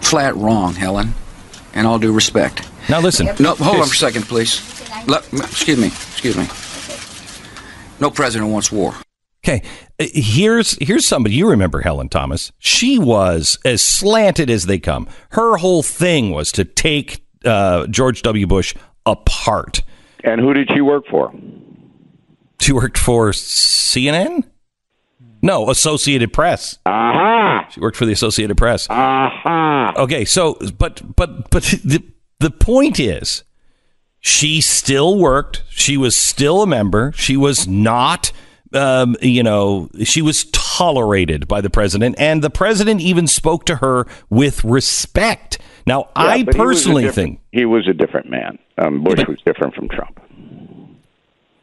S11: flat wrong, Helen. And all due respect.
S2: Now listen.
S11: No, hold on for a second, please. Excuse me. No president wants war.
S2: Okay, here's somebody. You remember Helen Thomas? She was as slanted as they come. Her whole thing was to take George W. Bush apart.
S7: And who did she work for?
S2: She worked for CNN? No, Associated Press.
S7: Aha!
S2: She worked for the Associated Press.
S7: Aha!
S2: Okay, so but the point is, she still worked. She was still a member. She was not, she was tolerated by the president, and the president even spoke to her with respect. Now, yeah, I personally think
S7: he was a different man. Bush was different from Trump.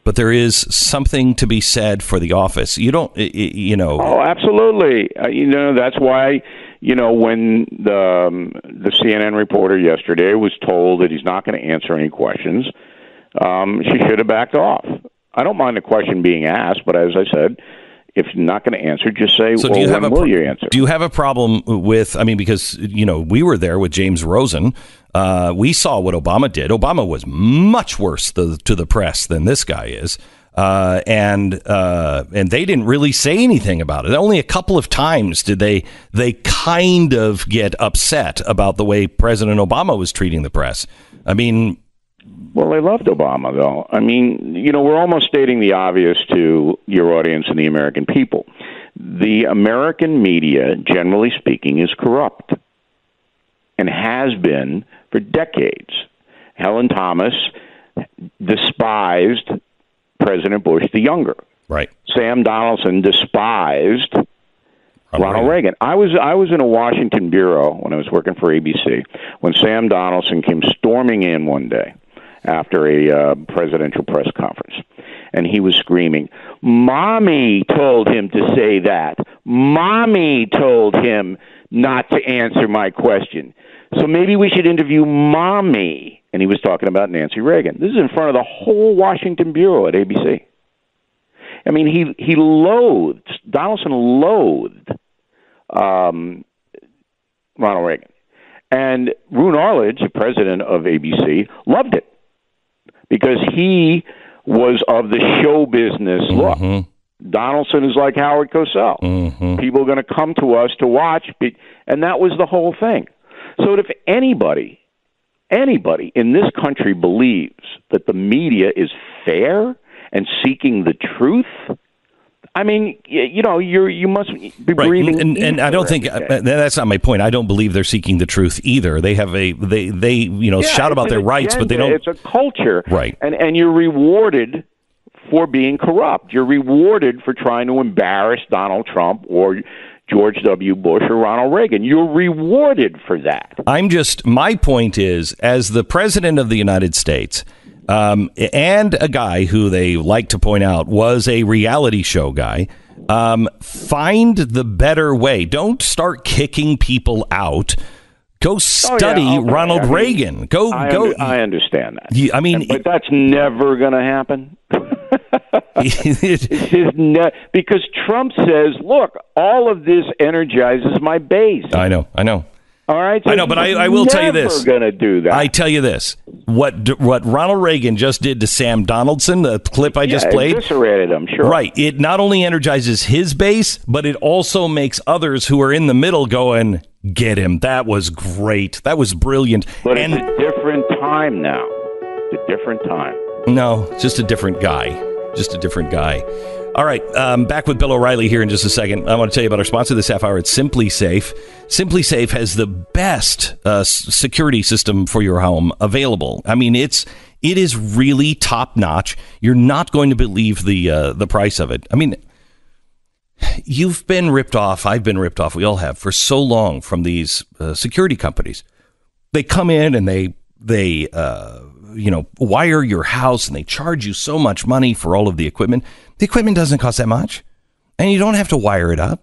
S2: But there is something to be said for the office. You don't, Oh,
S7: absolutely. That's why, when the CNN reporter yesterday was told that he's not going to answer any questions, she should have backed off. I don't mind the question being asked, but as I said, if you're not going to answer, just say,
S2: so
S7: well, when will you answer?
S2: Do you have a problem with, because, we were there with James Rosen. We saw what Obama did. Obama was much worse to the press than this guy is. And they didn't really say anything about it. Only a couple of times did they kind of get upset about the way President Obama was treating the press.
S7: Well, they loved Obama, though. We're almost stating the obvious to your audience and the American people. The American media, generally speaking, is corrupt and has been for decades. Helen Thomas despised President Bush the younger.
S2: Right.
S7: Sam Donaldson despised Ronald Reagan. I was in a Washington bureau when I was working for ABC when Sam Donaldson came storming in one day after a presidential press conference, and he was screaming, "Mommy told him to say that. Mommy told him not to answer my question. So maybe we should interview Mommy." And he was talking about Nancy Reagan. This is in front of the whole Washington bureau at ABC. He loathed, Donaldson loathed Ronald Reagan. And Roone Arledge, the president of ABC, loved it because he was of the show business look. Donaldson is like Howard Cosell. People are going to come to us to watch, and that was the whole thing. So if anybody in this country believes that the media is fair and seeking the truth, you must be breathing. And
S2: I don't think that's not my point. I don't believe they're seeking the truth either. They have they shout about their rights, but they don't.
S7: It's a culture,
S2: right?
S7: And you're rewarded for being corrupt. You're rewarded for trying to embarrass Donald Trump or George W. Bush or Ronald Reagan. You're rewarded for that.
S2: My point is, as the president of the United States, and a guy who they like to point out was a reality show guy, find the better way. Don't start kicking people out. Go study Ronald Reagan. Go.
S7: I understand that. But that's never going to happen. Because Trump says, "Look, all of this energizes my base."
S2: I know.
S7: All right, so
S2: I know, but I will tell you this.
S7: Never going to do that.
S2: I tell you this: what Ronald Reagan just did to Sam Donaldson, the clip I just played,
S7: eviscerated him. Sure,
S2: right. It not only energizes his base, but it also makes others who are in the middle going, "Get him! That was great. That was brilliant."
S7: But it's a different time now. It's a different time.
S2: No, just a different guy. Just a different guy. All right, back with Bill O'Reilly here in just a second. I want to tell you about our sponsor this half hour. It's Simply Safe. Simply Safe has the best security system for your home available. It is really top notch. You're not going to believe the price of it. You've been ripped off. I've been ripped off. We all have for so long from these security companies. They come in and they wire your house and they charge you so much money for all of the equipment. The equipment doesn't cost that much, and you don't have to wire it up.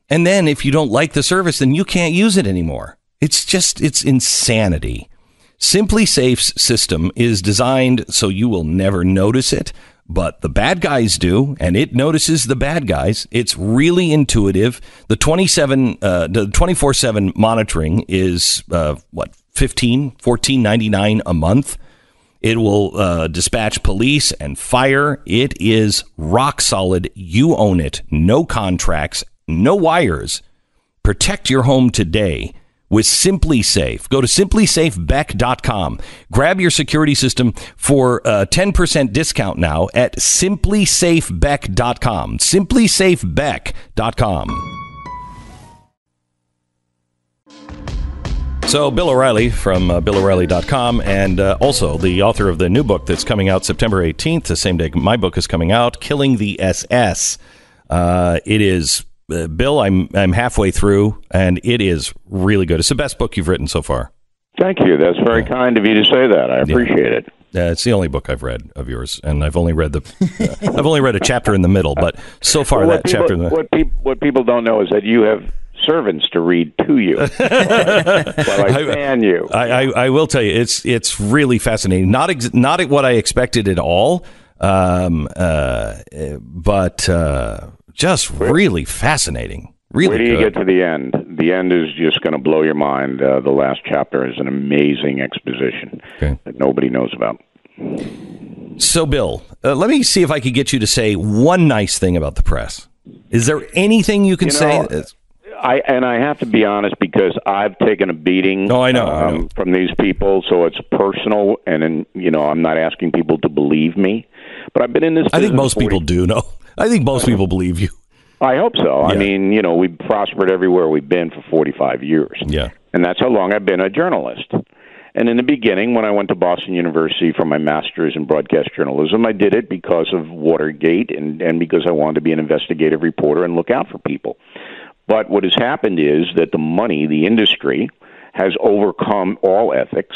S2: And then if you don't like the service, then you can't use it anymore. It's insanity. Simply Safe's system is designed so you will never notice it, but the bad guys do, and it notices the bad guys. It's really intuitive. The 24/7 monitoring is $14.99 a month. It will dispatch police and fire. It is rock solid. You own it. No contracts, no wires. Protect your home today with Simply Safe. Go to simplysafebeck.com. Grab your security system for a 10% discount now at simplysafebeck.com. simplysafebeck.com. So Bill O'Reilly from BillO'Reilly.com, and also the author of the new book that's coming out September 18th, the same day my book is coming out, Killing the SS. It is, Bill, I'm halfway through, and it is really good. It's the best book you've written so far.
S7: Thank you. That's very kind of you to say that. I appreciate it.
S2: It's the only book I've read of yours, and I've only read I've only read a chapter in the middle, but so far chapter in the
S7: what people don't know is that you have servants to read to you. Well, I fan you.
S2: I will tell you, it's really fascinating. Not what I expected at all. But just really fascinating. Really
S7: Where do you
S2: good.
S7: get to the end? The end is just going to blow your mind. The last chapter is an amazing exposition that nobody knows about.
S2: So, Bill, let me see if I could get you to say one nice thing about the press. Is there anything you can say?
S7: I have to be honest because I've taken a beating
S2: I know.
S7: From these people, so it's personal, and I'm not asking people to believe me, but I've been in this business.
S2: I think most people do know. I think most people believe you.
S7: I hope so.
S2: Yeah.
S7: I mean, we've prospered everywhere we've been for 45 years.
S2: Yeah.
S7: And that's how long I've been a journalist. And in the beginning, when I went to Boston University for my master's in broadcast journalism, I did it because of Watergate and because I wanted to be an investigative reporter and look out for people. But what has happened is that the money, the industry, has overcome all ethics,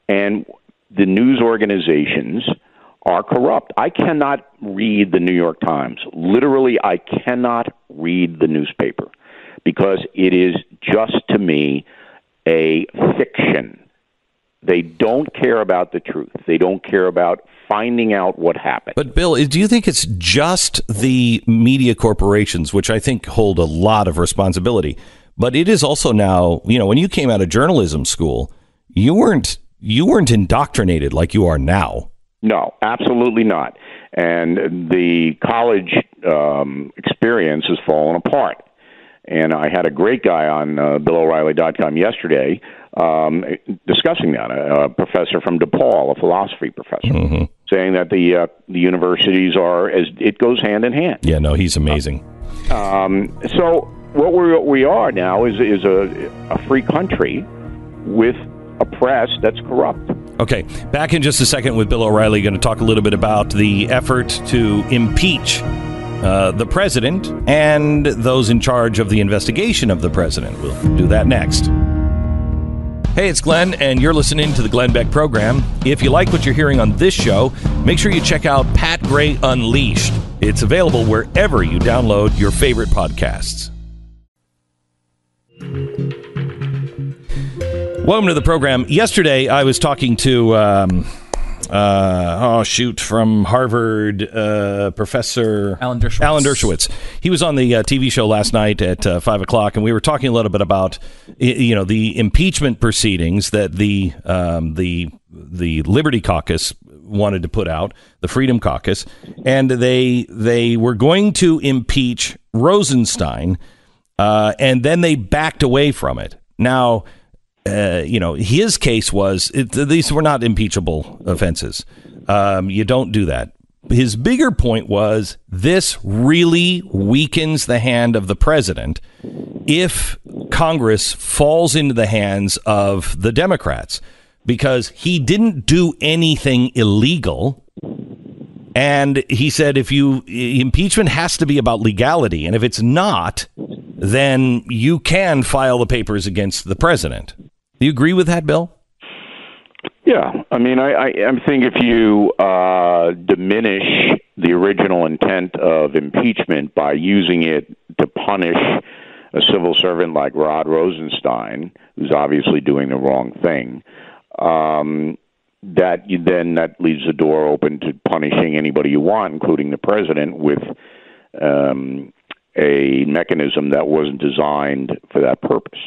S7: and the news organizations are corrupt. I cannot read the New York Times. Literally, I cannot read the newspaper because it is just, to me, a fiction. They don't care about the truth. They don't care about finding out what happened.
S2: But, Bill, do you think it's just the media corporations, which I think hold a lot of responsibility, but it is also now, when you came out of journalism school, you weren't indoctrinated like you are now.
S7: No, absolutely not. And the college experience has fallen apart. And I had a great guy on BillO'Reilly.com yesterday discussing that, a professor from DePaul, a philosophy professor, saying that the universities it goes hand in hand.
S2: Yeah, no, he's amazing.
S7: So what we are now is a free country with a press that's corrupt.
S2: Okay, back in just a second with Bill O'Reilly. Going to talk a little bit about the effort to impeach the president and those in charge of the investigation of the president. We'll do that next. Hey, it's Glenn, and you're listening to the Glenn Beck Program. If you like what you're hearing on this show, make sure you check out Pat Gray Unleashed. It's available wherever you download your favorite podcasts. Welcome to the program. Yesterday, I was talking to, from Harvard, Professor
S3: Alan Dershowitz.
S2: He was on the TV show last night at 5 o'clock, and we were talking a little bit about, the impeachment proceedings that the Liberty Caucus wanted to put out, the Freedom Caucus, and they were going to impeach Rosenstein, and then they backed away from it. Now, his case was these were not impeachable offenses. You don't do that. His bigger point was this really weakens the hand of the president if Congress falls into the hands of the Democrats, because he didn't do anything illegal. And he said impeachment has to be about legality. And if it's not, then you can file the papers against the president. Do you agree with that, Bill?
S7: Yeah. I mean, I think if you diminish the original intent of impeachment by using it to punish a civil servant like Rod Rosenstein, who's obviously doing the wrong thing, that leaves the door open to punishing anybody you want, including the president, with a mechanism that wasn't designed for that purpose.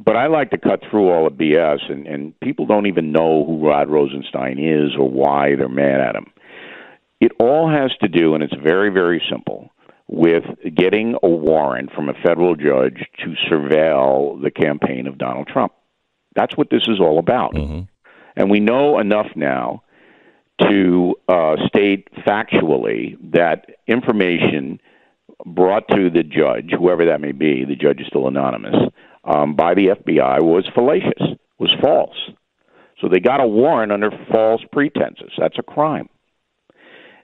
S7: But I like to cut through all the BS, and people don't even know who Rod Rosenstein is or why they're mad at him. It all has to do, and it's very, very simple, with getting a warrant from a federal judge to surveil the campaign of Donald Trump. That's what this is all about. Mm-hmm. And we know enough now to state factually that information brought to the judge, whoever that may be, the judge is still anonymous, by the FBI was fallacious, was false. So they got a warrant under false pretenses. That's a crime.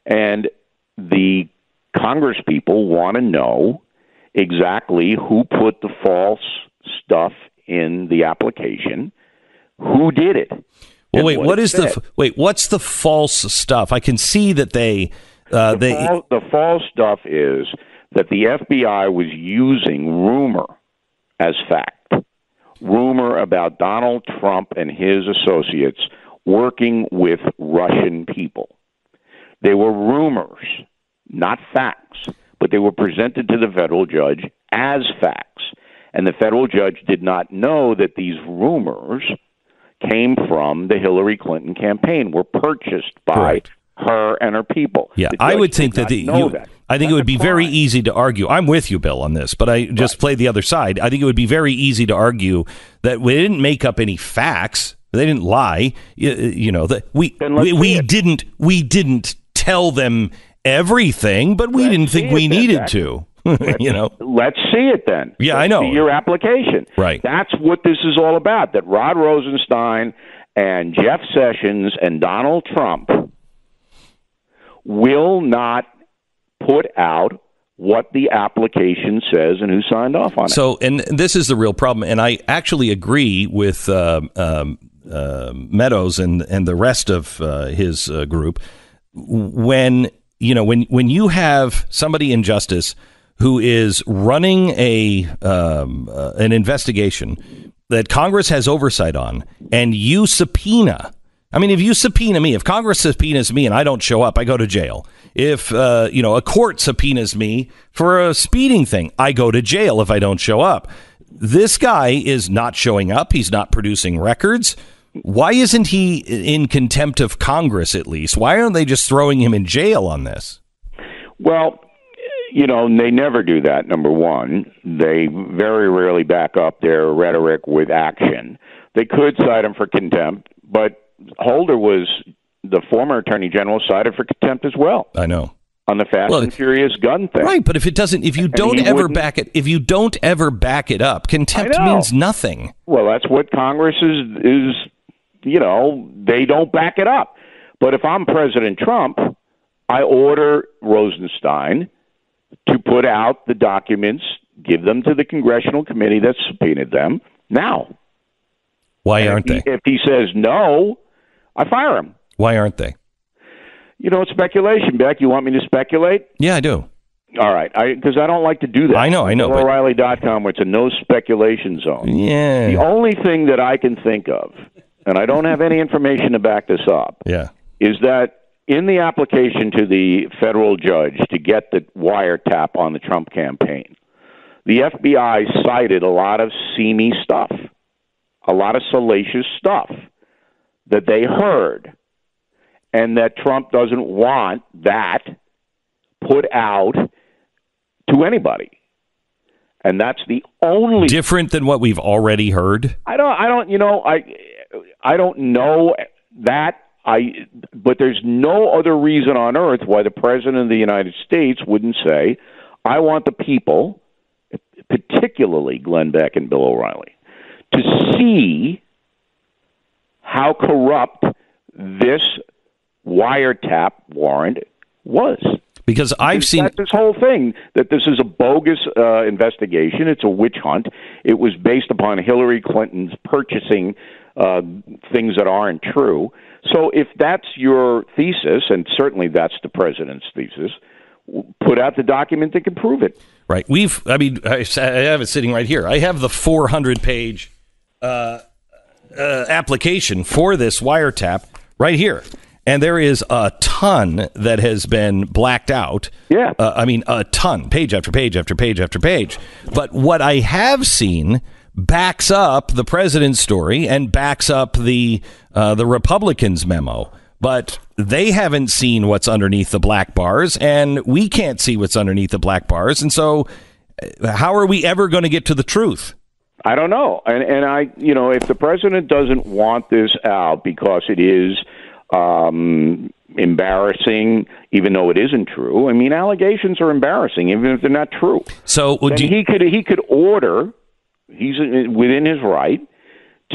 S7: And the Congress people want to know exactly who put the false stuff in the application, who did it.
S2: Well, wait, what's the false stuff? I can see that the
S7: false stuff is that the FBI was using rumor as fact. Rumor about Donald Trump and his associates working with Russian people. They were rumors, not facts, but they were presented to the federal judge as facts. And the federal judge did not know that these rumors came from the Hillary Clinton campaign, were purchased by her and her people.
S2: Yeah, I would think that I think it would be very easy to argue. I'm with you, Bill, on this, but I just play the other side. I think it would be very easy to argue that we didn't make up any facts. They didn't lie. That we didn't tell them everything, but we didn't think we needed to.
S7: Let's see it then.
S2: Yeah,
S7: Let's
S2: I know.
S7: See your application.
S2: Right.
S7: That's what this is all about. That Rod Rosenstein and Jeff Sessions and Donald Trump will not put out what the application says and who signed off on it.
S2: So, and this is the real problem. And I actually agree with Meadows and the rest of his group. When you have somebody in justice who is running an investigation that Congress has oversight on, and you subpoena. I mean, if you subpoena me, if Congress subpoenas me and I don't show up, I go to jail. If a court subpoenas me for a speeding thing, I go to jail if I don't show up. This guy is not showing up. He's not producing records. Why isn't he in contempt of Congress, at least? Why aren't they just throwing him in jail on this?
S7: Well, they never do that, number one. They very rarely back up their rhetoric with action. They could cite him for contempt, but Holder was the former Attorney General, cited for contempt as well.
S2: I know.
S7: On the Fast and Furious gun thing.
S2: Right, but if you don't ever back it up, contempt means nothing.
S7: Well, that's what Congress is they don't back it up. But if I'm President Trump, I order Rosenstein to put out the documents, give them to the congressional committee that subpoenaed them now.
S2: Why aren't they?
S7: If he says no, I fire him.
S2: Why aren't they?
S7: It's speculation, Beck. You want me to speculate?
S2: Yeah, I do.
S7: All right, because I don't like to do that.
S2: I know.
S7: O'Reilly.com, where it's a no speculation zone.
S2: Yeah.
S7: The only thing that I can think of, and I don't have any information to back this up, is that in the application to the federal judge to get the wiretap on the Trump campaign, the FBI cited a lot of seamy stuff, a lot of salacious stuff that they heard, and that Trump doesn't want that put out to anybody. And that's the only
S2: different than what we've already heard.
S7: I don't know that. But there's no other reason on earth why the President of the United States wouldn't say, I want the people, particularly Glenn Beck and Bill O'Reilly, to see how corrupt this wiretap warrant was.
S2: Because I've seen
S7: this whole thing, that this is a bogus investigation. It's a witch hunt. It was based upon Hillary Clinton's purchasing things that aren't true. So if that's your thesis, and certainly that's the president's thesis, put out the document that can prove it.
S2: Right. I have it sitting right here. I have the 400-page application for this wiretap right here. And there is a ton that has been blacked out.
S7: Yeah.
S2: A ton, page after page after page after page. But what I have seen backs up the president's story and backs up the Republicans' memo. But they haven't seen what's underneath the black bars, and we can't see what's underneath the black bars. And so how are we ever going to get to the truth?
S7: I don't know. And if the president doesn't want this out because it is embarrassing, even though it isn't true. I mean, allegations are embarrassing, even if they're not true.
S2: So
S7: he could order. He's within his right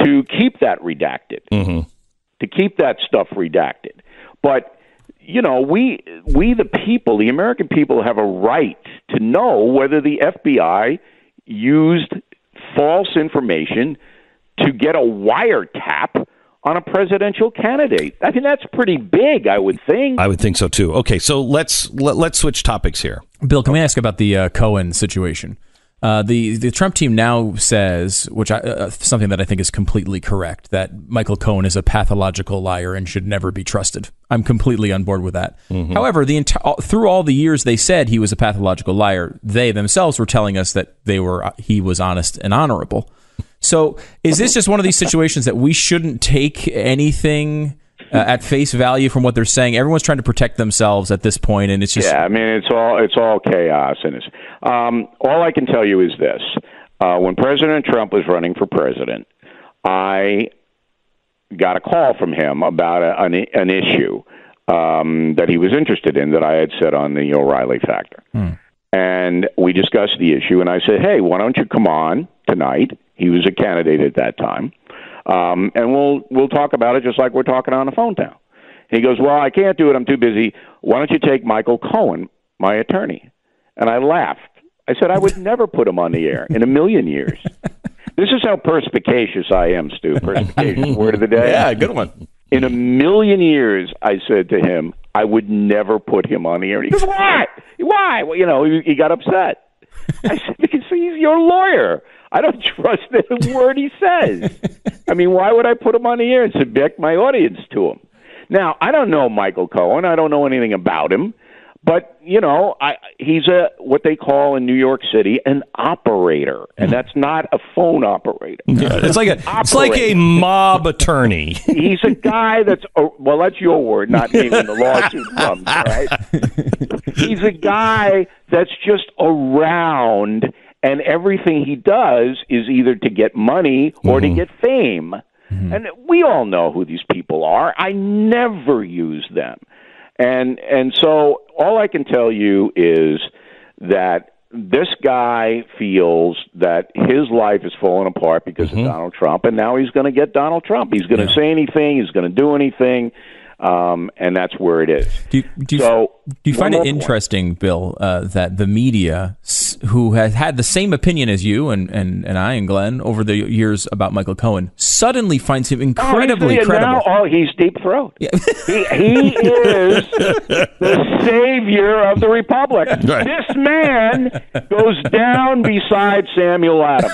S7: to keep that redacted, to keep that stuff redacted. But we the people, the American people, have a right to know whether the FBI used false information to get a wiretap on a presidential candidate. I mean, that's pretty big, I would think.
S2: I would think so, too. Okay, so let's switch topics here.
S3: Bill, can we ask about the Cohen situation? The Trump team now says, which something that I think is completely correct, that Michael Cohen is a pathological liar and should never be trusted. I'm completely on board with that. Mm-hmm. However, through all the years they said he was a pathological liar, they themselves were telling us that he was honest and honorable. So is this just one of these situations that we shouldn't take anything at face value from what they're saying? Everyone's trying to protect themselves at this point, and it's just...
S7: Yeah, I mean, it's all chaos. And all I can tell you is this. When President Trump was running for president, I got a call from him about an issue that he was interested in that I had said on the O'Reilly Factor. And we discussed the issue, and I said, hey, why don't you come on tonight? He was a candidate at that time. And we'll talk about it just like we're talking on the phone now. He goes, well, I can't do it. I'm too busy. Why don't you take Michael Cohen, my attorney? And I laughed. I said, I would never put him on the air in a million years. This is how perspicacious I am, Stu. Perspicacious, word of the day.
S3: Yeah, good one.
S7: In a million years, I said to him, I would never put him on the air. He goes, why? Why? Well, he got upset. I said, because he's your lawyer. I don't trust the word he says. I mean, why would I put him on the air and subject my audience to him? Now, I don't know Michael Cohen. I don't know anything about him. But, he's what they call in New York City an operator, and that's not a phone operator.
S2: Yeah, it's like a mob attorney.
S7: He's a guy that's your word, not me when the lawsuit comes, right? He's a guy that's just around, and everything he does is either to get money or to get fame. Mm-hmm. And we all know who these people are. I never use them. And so all I can tell you is that this guy feels that his life is falling apart because of Donald Trump, and now he's going to get Donald Trump. He's going to say anything. He's going to do anything, and that's where it is.
S3: Do you find it interesting, Bill, that the media, who has had the same opinion as you and I and Glenn over the years about Michael Cohen, suddenly finds him incredibly credible?
S7: Now, he's deep throat. Yeah. He is the savior of the Republic. Right. This man goes down beside Samuel Adams.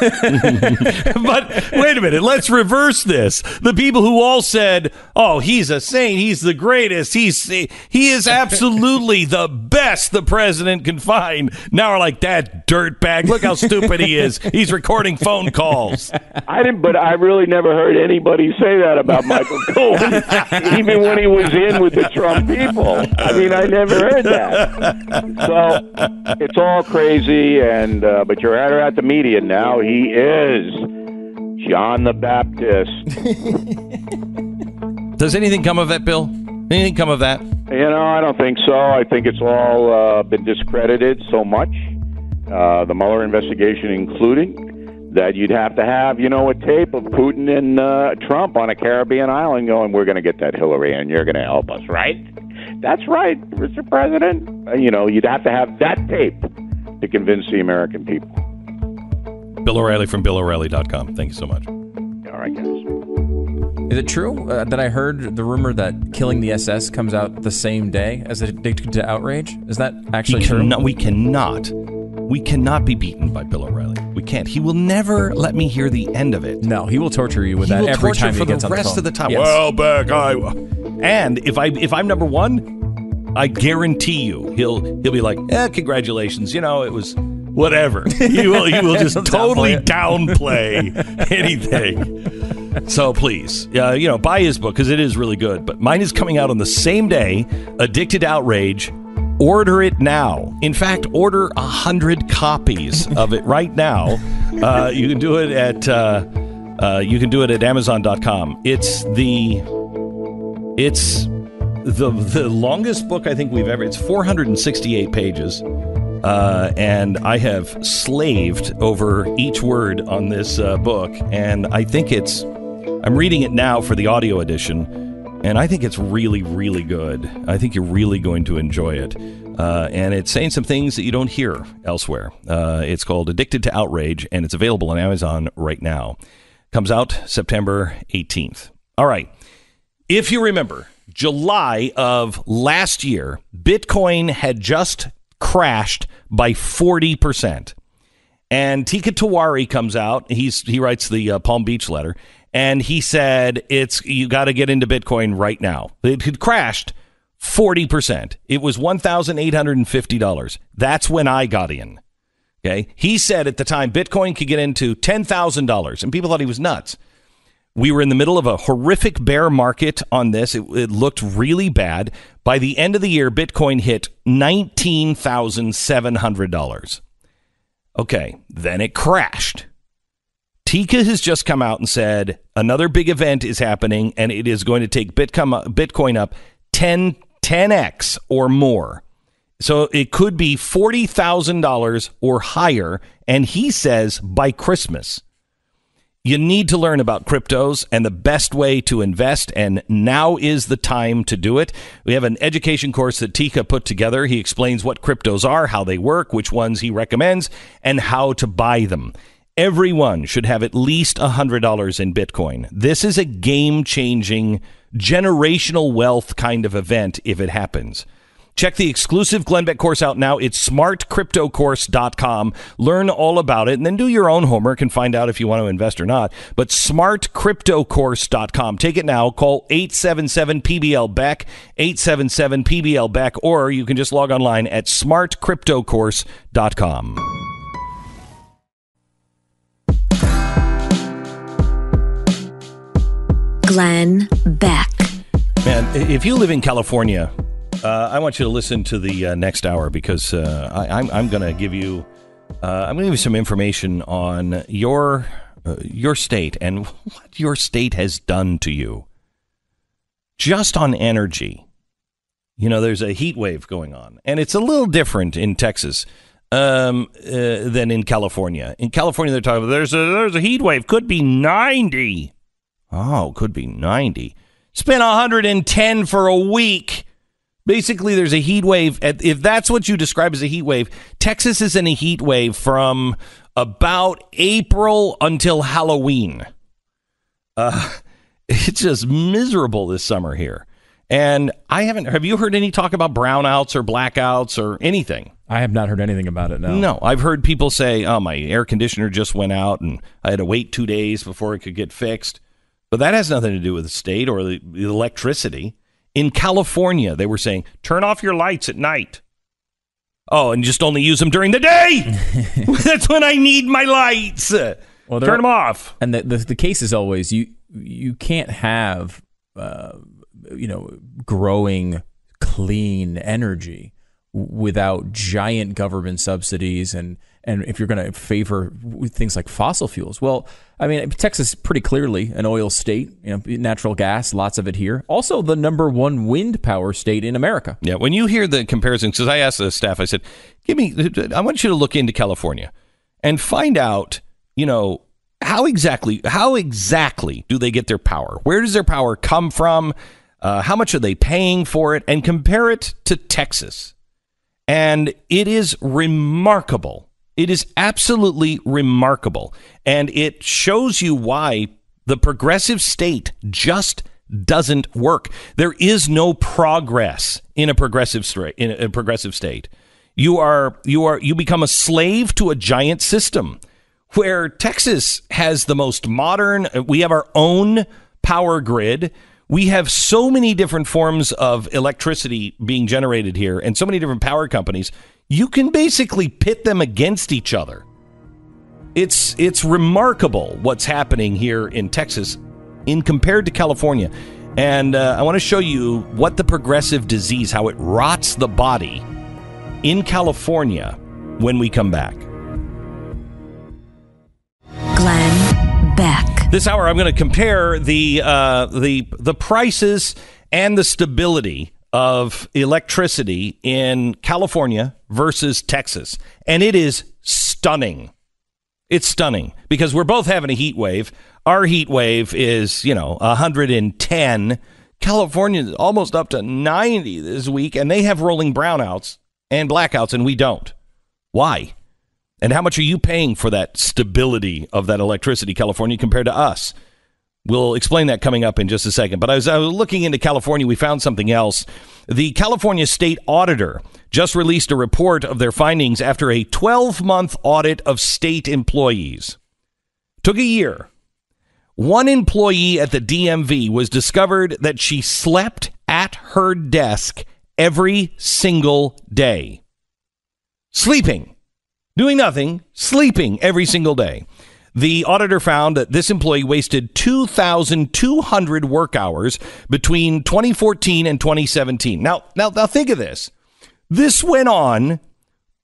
S2: But wait a minute, let's reverse this. The people who all said, "Oh, he's a saint. He's the greatest. He is absolutely the best the president can find." Now are like, that dirtbag. Look how stupid he is. He's recording phone calls.
S7: But I really never heard anybody say that about Michael Cohen, even when he was in with the Trump people. I mean, I never heard that. So it's all crazy, but you're at the media now. He is John the Baptist.
S2: Does anything come of that, Bill? Anything come of that?
S7: I don't think so. I think it's all been discredited so much, the Mueller investigation including, that you'd have to have, a tape of Putin and Trump on a Caribbean island going, we're going to get that Hillary and you're going to help us, right? That's right, Mr. President. You'd have to have that tape to convince the American people.
S2: Bill O'Reilly from BillO'Reilly.com. Thank you so much.
S7: All right, guys.
S3: Is it true that I heard the rumor that Killing the SS comes out the same day as Addicted to Outrage? Is that actually true?
S2: We cannot be beaten by Bill O'Reilly. We can't. He will never let me hear the end of it.
S3: No, he will torture you with that every time he gets on the phone.
S2: For the rest of the time.
S3: Yes.
S2: Well, Beck, and if I'm number one, I guarantee you he'll be like, congratulations. It was whatever. He will just totally downplay anything. So please, buy his book because it is really good. But mine is coming out on the same day, Addicted to Outrage. Order it now. In fact, order 100 copies of it right now. You can do it at Amazon.com. It's the longest book I think we've ever. It's 468 pages. And I have slaved over each word on this book, and I think I'm reading it now for the audio edition, and I think it's really, really good. I think you're really going to enjoy it. And it's saying some things that you don't hear elsewhere. It's called Addicted to Outrage, and it's available on Amazon right now. Comes out September 18th. All right. If you remember, July of last year, Bitcoin had just crashed by 40%. And Tika Tawari comes out. He writes the Palm Beach letter, and he said you got to get into Bitcoin right now. It had crashed 40%. It was $1,850. That's when I got in. Okay, he said at the time Bitcoin could get into $10,000, and people thought he was nuts. We were in the middle of a horrific bear market on this. It looked really bad. By the end of the year, Bitcoin hit $19,700. Okay, then it crashed. Tika has just come out and said another big event is happening, and it is going to take Bitcoin up 10x or more. So it could be $40,000 or higher, and he says by Christmas. You need to learn about cryptos and the best way to invest, and now is the time to do it. We have an education course that Tika put together. He explains what cryptos are, how they work, which ones he recommends, and how to buy them. Everyone should have at least $100 in Bitcoin. This is a game-changing, generational wealth kind of event if it happens. Check the exclusive Glenn Beck course out now. It's smartcryptocourse.com. Learn all about it, and then do your own homework and find out if you want to invest or not. But smartcryptocourse.com. Take it now. Call 877-PBL-BECK, 877-PBL-BECK, or you can just log online at smartcryptocourse.com.
S1: Glenn Beck.
S2: Man, if you live in California, I want you to listen to the next hour, because I'm going to give you some information on your state and what your state has done to you. Just on energy, there's a heat wave going on, and it's a little different in Texas than in California. In California, they're talking about there's a heat wave, could be 90. Oh, could be 90. It's been 110 for a week. Basically, there's a heat wave. If that's what you describe as a heat wave, Texas is in a heat wave from about April until Halloween. It's just miserable this summer here. And have you heard any talk about brownouts or blackouts or anything?
S3: I have not heard anything about it, no.
S2: No, I've heard people say, oh, my air conditioner just went out and I had to wait 2 days before it could get fixed. But that has nothing to do with the state or the electricity. In California, they were saying, turn off your lights at night. Oh, and just only use them during the day. That's when I need my lights. Well, turn them off.
S3: And the case is always, you can't have, growing clean energy without giant government subsidies and if you're going to favor things like fossil fuels. Well, I mean, Texas is pretty clearly an oil state, natural gas, lots of it here. Also the number one wind power state in America.
S2: Yeah, when you hear the comparisons, because I asked the staff, I said, I want you to look into California and find out, how exactly do they get their power? Where does their power come from? How much are they paying for it? And compare it to Texas. And it is remarkable. It is absolutely remarkable. And it shows you why the progressive state just doesn't work. There is no progress in a progressive state. You become a slave to a giant system, where Texas has the most modern. We have our own power grid. We have so many different forms of electricity being generated here and so many different power companies. You can basically pit them against each other. It's remarkable what's happening here in Texas compared to California. And I want to show you what the progressive disease, how it rots the body in California when we come back.
S1: Glenn Beck.
S2: This hour, I'm going to compare the prices and the stability of electricity in California versus Texas. And it is stunning. It's stunning because we're both having a heat wave. Our heat wave is, 110. California is almost up to 90 this week, and they have rolling brownouts and blackouts, and we don't. Why? And how much are you paying for that stability of that electricity, California, compared to us? We'll explain that coming up in just a second. But as I was looking into California, we found something else. The California State Auditor just released a report of their findings after a 12-month audit of state employees. Took a year. One employee at the DMV was discovered that she slept at her desk every single day. Sleeping. Doing nothing. Sleeping every single day. The auditor found that this employee wasted 2,200 work hours between 2014 and 2017. Now think of this. This went on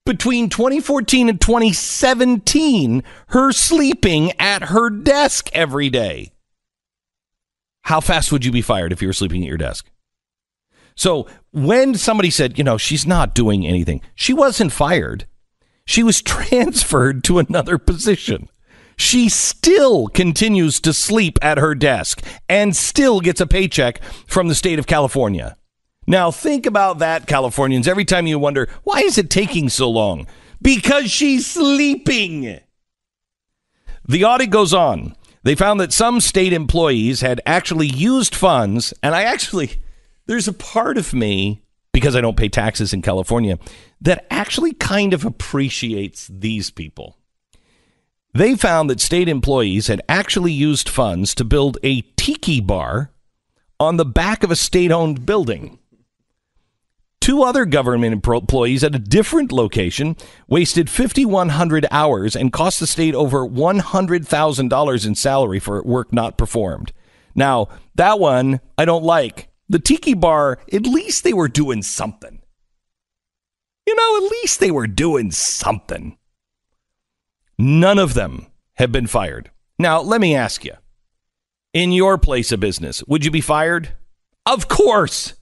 S2: between 2014 and 2017, her sleeping at her desk every day. How fast would you be fired if you were sleeping at your desk? So when somebody said, she's not doing anything, she wasn't fired. She was transferred to another position. She still continues to sleep at her desk and still gets a paycheck from the state of California. Now, think about that, Californians. Every time you wonder, why is it taking so long? Because she's sleeping. The audit goes on. They found that some state employees had actually used funds, and there's a part of me, because I don't pay taxes in California, that actually kind of appreciates these people. They found that state employees had actually used funds to build a tiki bar on the back of a state-owned building. Two other government employees at a different location wasted 5,100 hours and cost the state over $100,000 in salary for work not performed. Now, that one I don't like. The tiki bar, at least they were doing something. At least they were doing something. None of them have been fired. Now, let me ask you, in your place of business, would you be fired? Of course.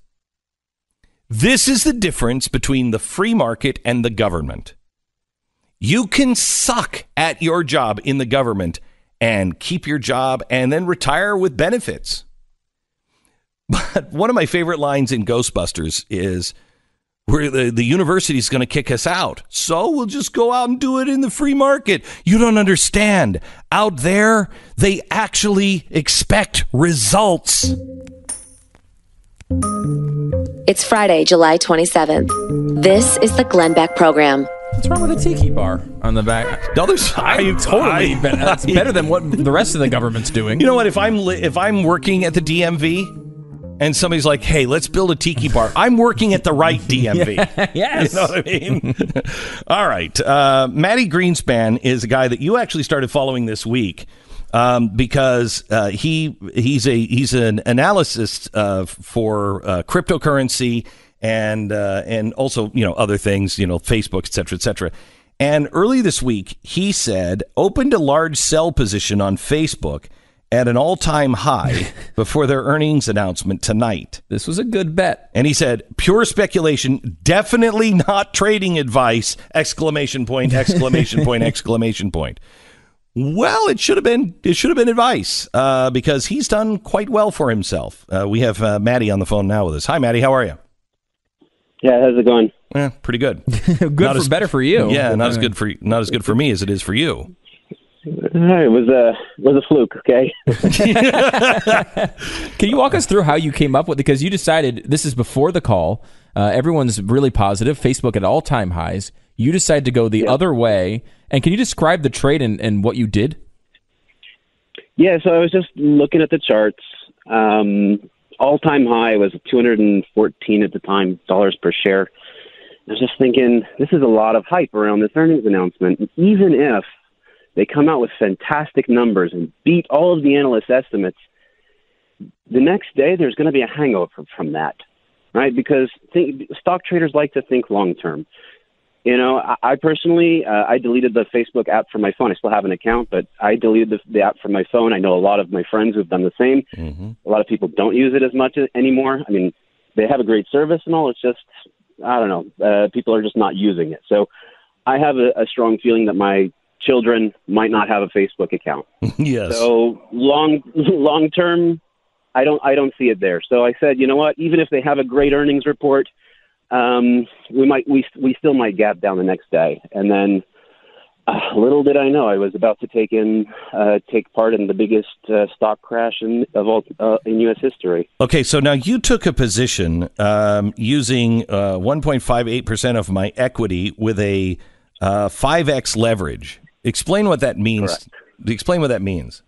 S2: This is the difference between the free market and the government. You can suck at your job in the government and keep your job and then retire with benefits. But one of my favorite lines in Ghostbusters is, the university is going to kick us out, so we'll just go out and do it in the free market. You don't understand. Out there, they actually expect results.
S1: It's Friday, July 27th. This is the Glenn Beck Program.
S3: What's wrong with a tiki bar on the back?
S2: No,
S3: that's better than what the rest of the government's doing.
S2: You know what? If I'm working at the DMV and somebody's like, hey, let's build a tiki bar, I'm working at the right DMV.
S3: Yes.
S2: You know what I mean? All right. Matty Greenspan is a guy that you actually started following this week because he's an analyst for cryptocurrency and also, other things, Facebook, et cetera, et cetera. And early this week, he said, opened a large sell position on Facebook at an all-time high before their earnings announcement tonight.
S3: This was a good bet.
S2: And he said, pure speculation, definitely not trading advice, exclamation point, exclamation point, exclamation point. Well, it should have been advice because he's done quite well for himself. We have Maddie on the phone now with us. Hi, Maddie. How are you?
S12: Yeah, how's it going?
S2: Pretty good.
S3: Better for you.
S2: Yeah, not as good for me as it is for you.
S12: It was a fluke, okay?
S3: Can you walk us through how you came up with, because you decided, this is before the call, everyone's really positive, Facebook at all-time highs. You decided to go the other way, and can you describe the trade and what you did?
S12: Yeah, so I was just looking at the charts. All-time high was 214 at the time, dollars per share. I was just thinking, this is a lot of hype around this earnings announcement. And even if they come out with fantastic numbers and beat all of the analysts' estimates, the next day there's going to be a hangover from that, right? Because stock traders like to think long-term. I personally, I deleted the Facebook app from my phone. I still have an account, but I deleted the app from my phone. I know a lot of my friends who've done the same. Mm-hmm. A lot of people don't use it as much anymore. I mean, they have a great service and all. It's just, I don't know, people are just not using it. So I have a strong feeling that my children might not have a Facebook account.
S2: Yes.
S12: So long term, I don't see it there. So I said, you know what? Even if they have a great earnings report, we still might gap down the next day. And then Little did I know I was about to take part in the biggest stock crash in U.S. history.
S2: Okay, so now you took a position using 1.58% of my equity with a 5x leverage. Explain what that means.
S12: Correct.
S2: Explain what that means.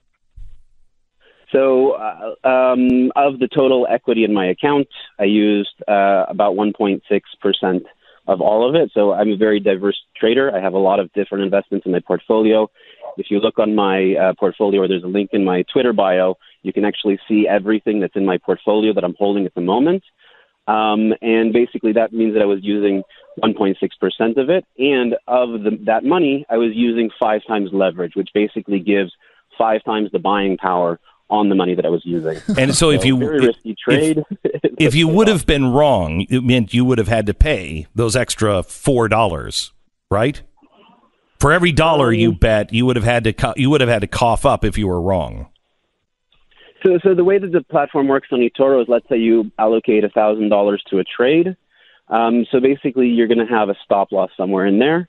S12: So, of the total equity in my account, I used about 1.6% of all of it. So I'm a very diverse trader. I have a lot of different investments in my portfolio. If you look on my portfolio, or there's a link in my Twitter bio, you can actually see everything that's in my portfolio that I'm holding at the moment. And basically that means that I was using 1.6% of it. And of that money, I was using 5 times leverage, which basically gives 5 times the buying power on the money that I was using.
S2: And so if you
S12: very risky trade.
S2: If you would have been wrong, it meant you would have had to pay those extra $4, right? For every dollar you bet, you would have had to cough up if you were wrong.
S12: So the way that the platform works on eToro is, let's say you allocate $1,000 to a trade. So basically you're going to have a stop loss somewhere in there,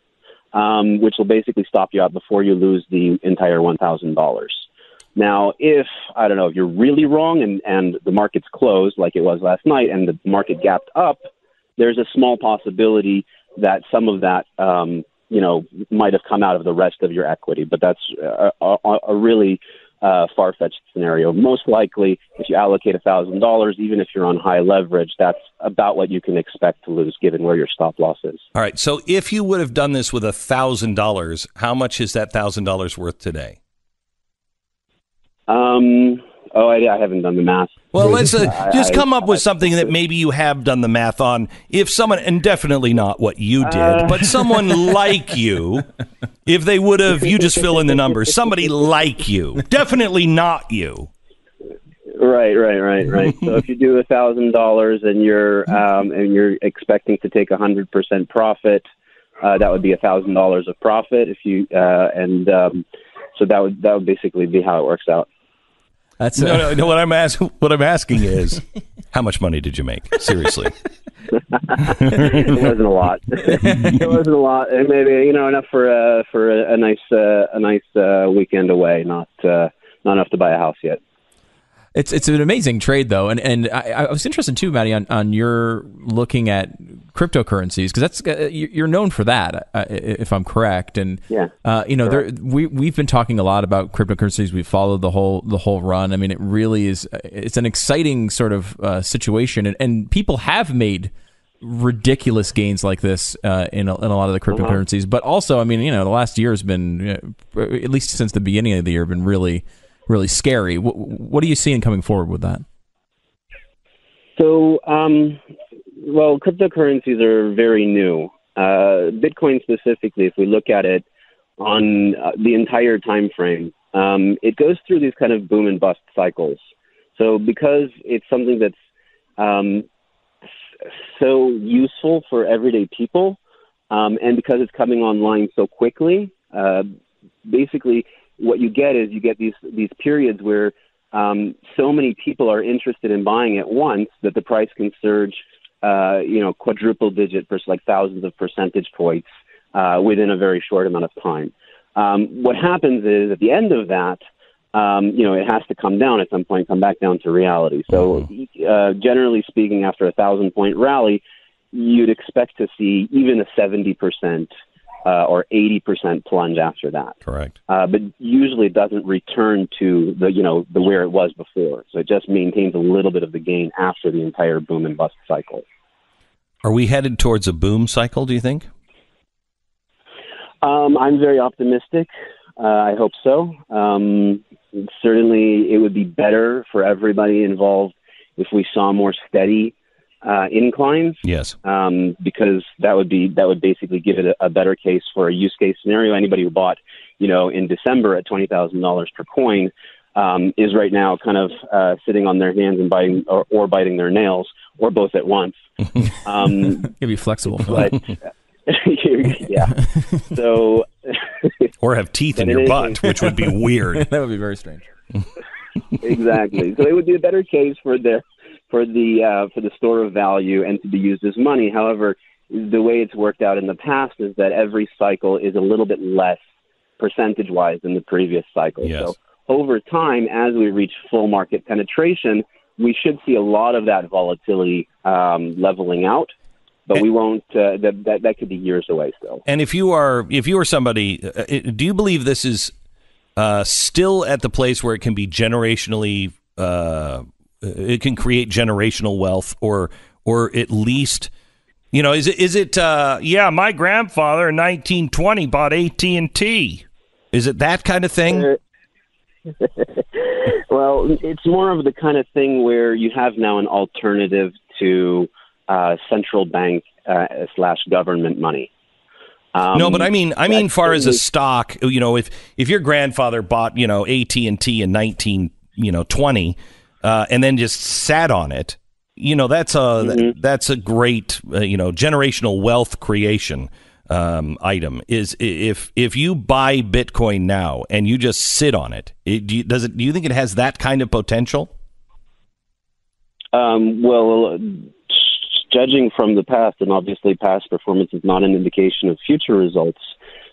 S12: which will basically stop you out before you lose the entire $1,000. Now, if you're really wrong and the market's closed like it was last night and the market gapped up, there's a small possibility that some of that, might have come out of the rest of your equity. But that's a really far-fetched scenario. Most likely, if you allocate $1,000, even if you're on high leverage, that's about what you can expect to lose given where your stop loss is.
S2: All right. So if you would have done this with $1,000, how much is that $1,000 worth today?
S12: I haven't done the math.
S2: Well, let's just come up with something that maybe you have done the math on. If someone, and definitely not what you did, but someone like you, if they would have, you just fill in the numbers. Somebody like you, definitely not you.
S12: Right. So if you do $1,000 and you're expecting to take 100% profit, that would be $1,000 of profit. If you so that would basically be how it works out.
S2: That's no. What I'm asking is, how much money did you make? Seriously.
S12: It wasn't a lot. It wasn't a lot, and maybe enough for a nice weekend away. Not enough to buy a house yet.
S3: It's an amazing trade, though, and I was interested too, Matty, on your looking at cryptocurrencies, because that's you're known for that, if I'm correct. And
S12: yeah,
S3: we've been talking a lot about cryptocurrencies. We've followed the whole run. I mean, it really is. It's an exciting sort of situation, and people have made ridiculous gains like this in a lot of the cryptocurrencies. But also, I mean, the last year has been, at least since the beginning of the year, been really scary. What are you seeing coming forward with that?
S12: So, cryptocurrencies are very new. Bitcoin specifically, if we look at it on the entire time frame, it goes through these kind of boom and bust cycles. So because it's something that's so useful for everyday people, and because it's coming online so quickly, basically what you get is these periods where so many people are interested in buying at once that the price can surge, quadruple digit, like thousands of percentage points within a very short amount of time. What happens is at the end of that, it has to come down at some point, come back down to reality. So generally speaking, after a 1,000-point rally, you'd expect to see even a 70% or 80% plunge after that.
S2: Correct.
S12: But usually it doesn't return to the where it was before. So it just maintains a little bit of the gain after the entire boom and bust cycle.
S2: Are we headed towards a boom cycle, do you think?
S12: I'm very optimistic. I hope so. Certainly it would be better for everybody involved if we saw more steady inclines.
S2: Yes.
S12: Because that would basically give it a better case for a use case scenario. Anybody who bought, in December at $20,000 per coin is right now kind of sitting on their hands and biting or biting their nails, or both at once.
S3: You'd be flexible.
S12: But yeah. So.
S2: Or have teeth in your butt, which would be weird.
S3: That would be very strange.
S12: Exactly. So it would be a better case for the store of value and to be used as money. However, the way it's worked out in the past is that every cycle is a little bit less percentage-wise in the previous cycle.
S2: Yes.
S12: So over time, as we reach full market penetration, we should see a lot of that volatility leveling out. But we won't. That could be years away still.
S2: And if you are somebody, do you believe this is still at the place where it can be generationally? It can create generational wealth, or at least, is it? Yeah, my grandfather in 1920 bought AT&T. Is it that kind of thing?
S12: Well, it's more of the kind of thing where you have now an alternative to central bank / government money.
S2: No, but I mean, far as a stock, if your grandfather bought, AT&T in 1920, and then just sat on it, that's a great, generational wealth creation item. Is if you buy Bitcoin now and you just sit on it, do you think it has that kind of potential?
S12: Well, judging from the past, and obviously past performance is not an indication of future results,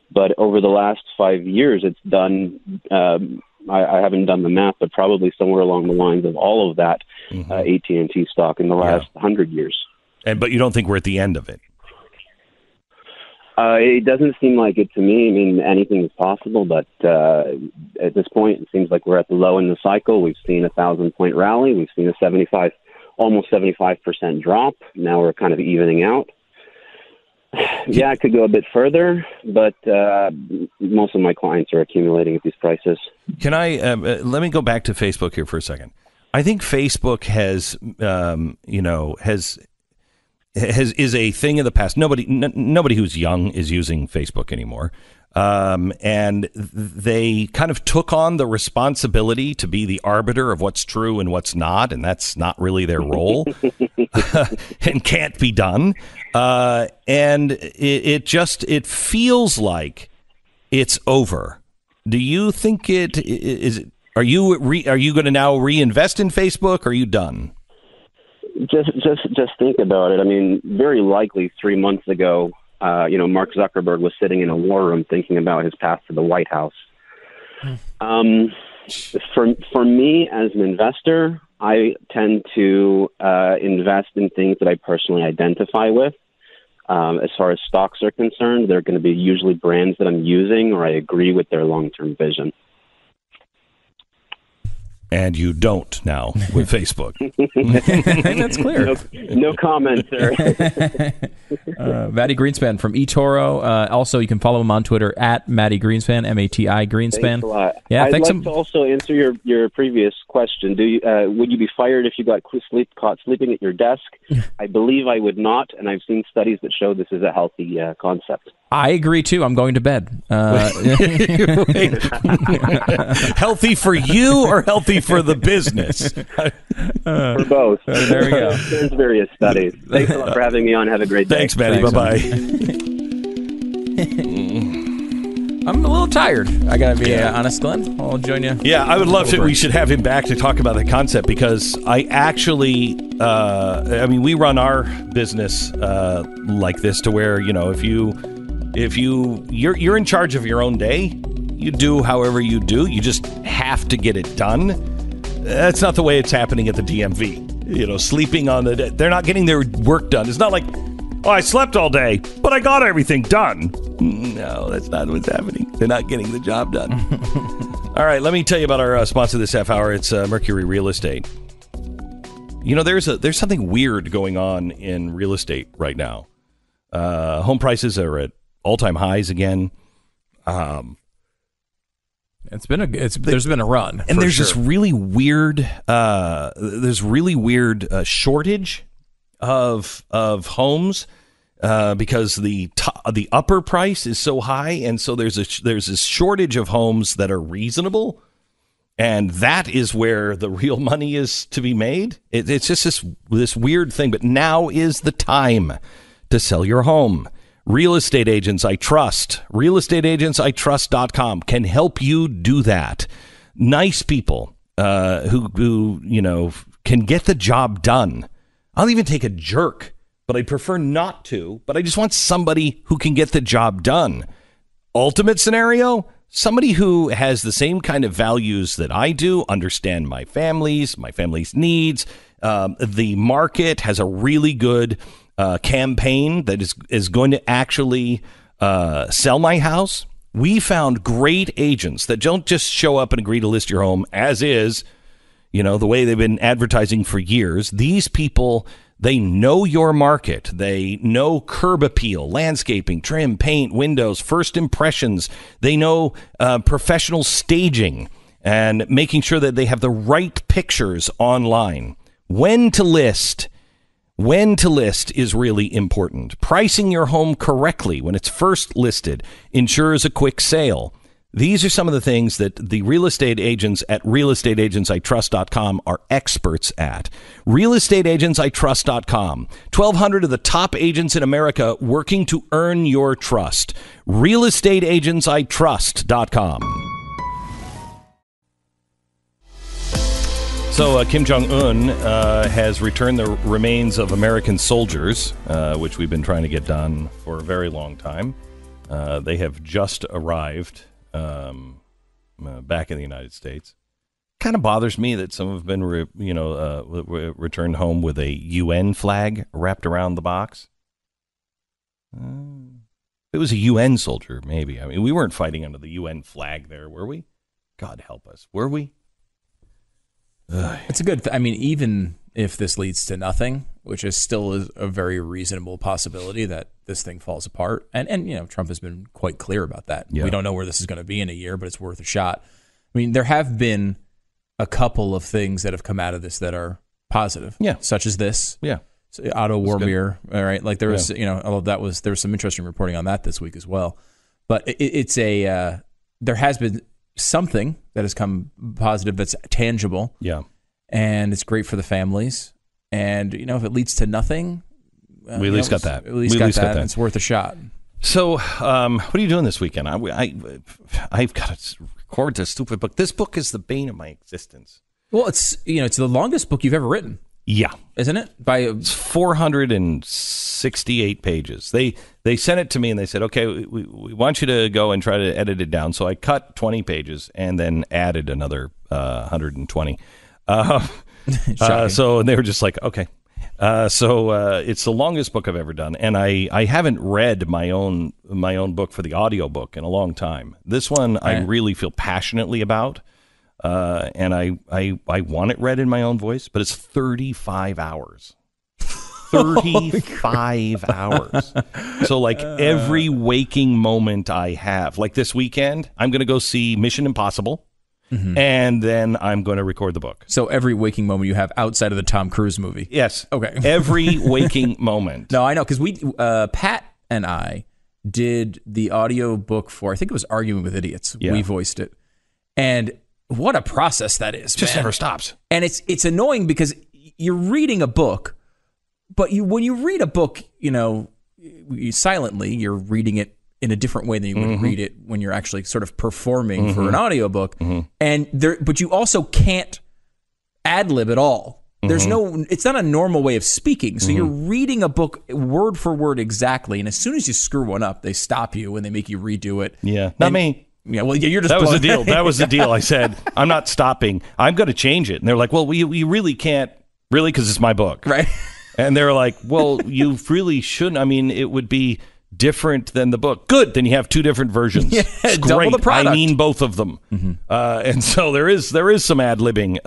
S12: but over the last 5 years, it's done, I haven't done the math, but probably somewhere along the lines of all of that AT&T stock in the last 100 years.
S2: But you don't think we're at the end of it?
S12: It doesn't seem like it to me. I mean, anything is possible, but at this point, it seems like we're at the low in the cycle. We've seen a 1,000-point rally. We've seen almost 75% drop. Now we're kind of evening out. Yeah, it could go a bit further, but most of my clients are accumulating at these prices.
S2: Can I let me go back to Facebook here for a second? I think Facebook is a thing of the past. Nobody who's young is using Facebook anymore. And they kind of took on the responsibility to be the arbiter of what's true and what's not, and that's not really their role and can't be done. And it feels like it's over. Do you think it is? Are you going to now reinvest in Facebook? Or are you done?
S12: Just think about it. I mean, very likely 3 months ago, Mark Zuckerberg was sitting in a war room thinking about his path to the White House. For me as an investor, I tend to invest in things that I personally identify with. As far as stocks are concerned, they're going to be usually brands that I'm using or I agree with their long-term vision.
S2: And you don't now with Facebook.
S3: That's clear.
S12: No comment, sir.
S3: Matty Greenspan from eToro. Also, you can follow him on Twitter at Matty Greenspan, M-A-T-I Greenspan.
S12: Thanks a lot.
S3: Yeah,
S12: I'd like to also answer your previous question. Would you be fired if you got caught sleeping at your desk? I believe I would not, and I've seen studies that show this is a healthy concept.
S3: I agree, too. I'm going to bed.
S2: Healthy for you or healthy for the business?
S12: For both.
S3: There we go.
S12: There's various studies. Thanks a lot for having me on. Have a great day.
S2: Thanks, Matty. Bye-bye.
S3: I'm a little tired. I got to be honest, Glenn. I'll join you.
S2: Yeah, I would love to. We should have him back to talk about the concept because I actually, we run our business like this to where, if you're in charge of your own day, you do however you do. You just have to get it done. That's not the way it's happening at the DMV. Sleeping on they're not getting their work done. It's not like, I slept all day, but I got everything done. No, that's not what's happening. They're not getting the job done. All right, let me tell you about our sponsor this half hour. It's Mercury Real Estate. There's something weird going on in real estate right now. Home prices are at all-time highs again.
S3: There's been a run,
S2: and there's this really weird shortage of homes because the upper price is so high, and so there's this shortage of homes that are reasonable, and that is where the real money is to be made. It's just this weird thing, but now is the time to sell your home. Real estate agents I trust. RealestateAgentsITrust.com can help you do that. Nice people who can get the job done. I'll even take a jerk, but I prefer not to. But I just want somebody who can get the job done. Ultimate scenario, somebody who has the same kind of values that I do, understand my family's needs. The market has a really good campaign that is going to actually sell my house. We found great agents that don't just show up and agree to list your home as is, the way they've been advertising for years. These people, they know your market. They know curb appeal, landscaping, trim, paint, windows, first impressions. They know professional staging and making sure that they have the right pictures online. When to list is really important. Pricing your home correctly when it's first listed ensures a quick sale. These are some of the things that the real estate agents at realestateagentsitrust.com are experts at. Realestateagentsitrust.com. 1,200 of the top agents in America working to earn your trust. Realestateagentsitrust.com. So Kim Jong-un has returned the remains of American soldiers, which we've been trying to get done for a very long time. They have just arrived back in the United States. Kind of bothers me that some have been, returned home with a UN flag wrapped around the box. If it was a UN soldier, maybe. I mean, we weren't fighting under the UN flag there, were we? God help us. Were we?
S3: It's a good. Even if this leads to nothing, which is still a very reasonable possibility that this thing falls apart, and Trump has been quite clear about that. Yeah. We don't know where this is going to be in a year, but it's worth a shot. There have been a couple of things that have come out of this that are positive, such as this, so Otto Warmbier. All right, like there was, although there was some interesting reporting on that this week as well. But there has been something that has come positive that's tangible. Yeah. And it's great for the families. And, if it leads to nothing,
S2: we at least got that.
S3: At least got that. It's worth a shot.
S2: So, what are you doing this weekend? I've got to record this stupid book. This book is the bane of my existence.
S3: Well, it's the longest book you've ever written.
S2: Yeah.
S3: Isn't it?
S2: It's 468 pages. They sent it to me and they said, okay, we want you to go and try to edit it down. So I cut 20 pages and then added another 120. So they were just like, okay. So it's the longest book I've ever done. And I haven't read my own book for the audiobook in a long time. This one I really feel passionately about. And I want it read in my own voice, but it's 35 hours. 35 hours. So every waking moment I have, like this weekend, I'm going to go see Mission Impossible, and then I'm going to record the book.
S3: So every waking moment you have outside of the Tom Cruise movie?
S2: Yes.
S3: Okay.
S2: Every waking moment.
S3: No, I know, because Pat and I did the audio book for, I think it was Arguing with Idiots. Yeah. We voiced it. And what a process that is.
S2: Just never stops.
S3: And it's annoying because you're reading a book, but when you read a book, silently, you're reading it in a different way than you would read it when you're actually sort of performing for an audiobook. But you also can't ad-lib at all. There's it's not a normal way of speaking. So you're reading a book word for word exactly. And as soon as you screw one up, they stop you and they make you redo it.
S2: Yeah. Not me.
S3: Yeah, well, you're just
S2: that was the deal. That was the deal. I said, I'm not stopping. I'm going to change it. And they're like, well, we really can't, really, because it's my book.
S3: Right.
S2: And they're like, well, you really shouldn't. It would be different than the book. Good. Then you have two different versions.
S3: Yeah,
S2: it's
S3: double
S2: great.
S3: the product.
S2: I mean both of them. And so there is some ad-libbing.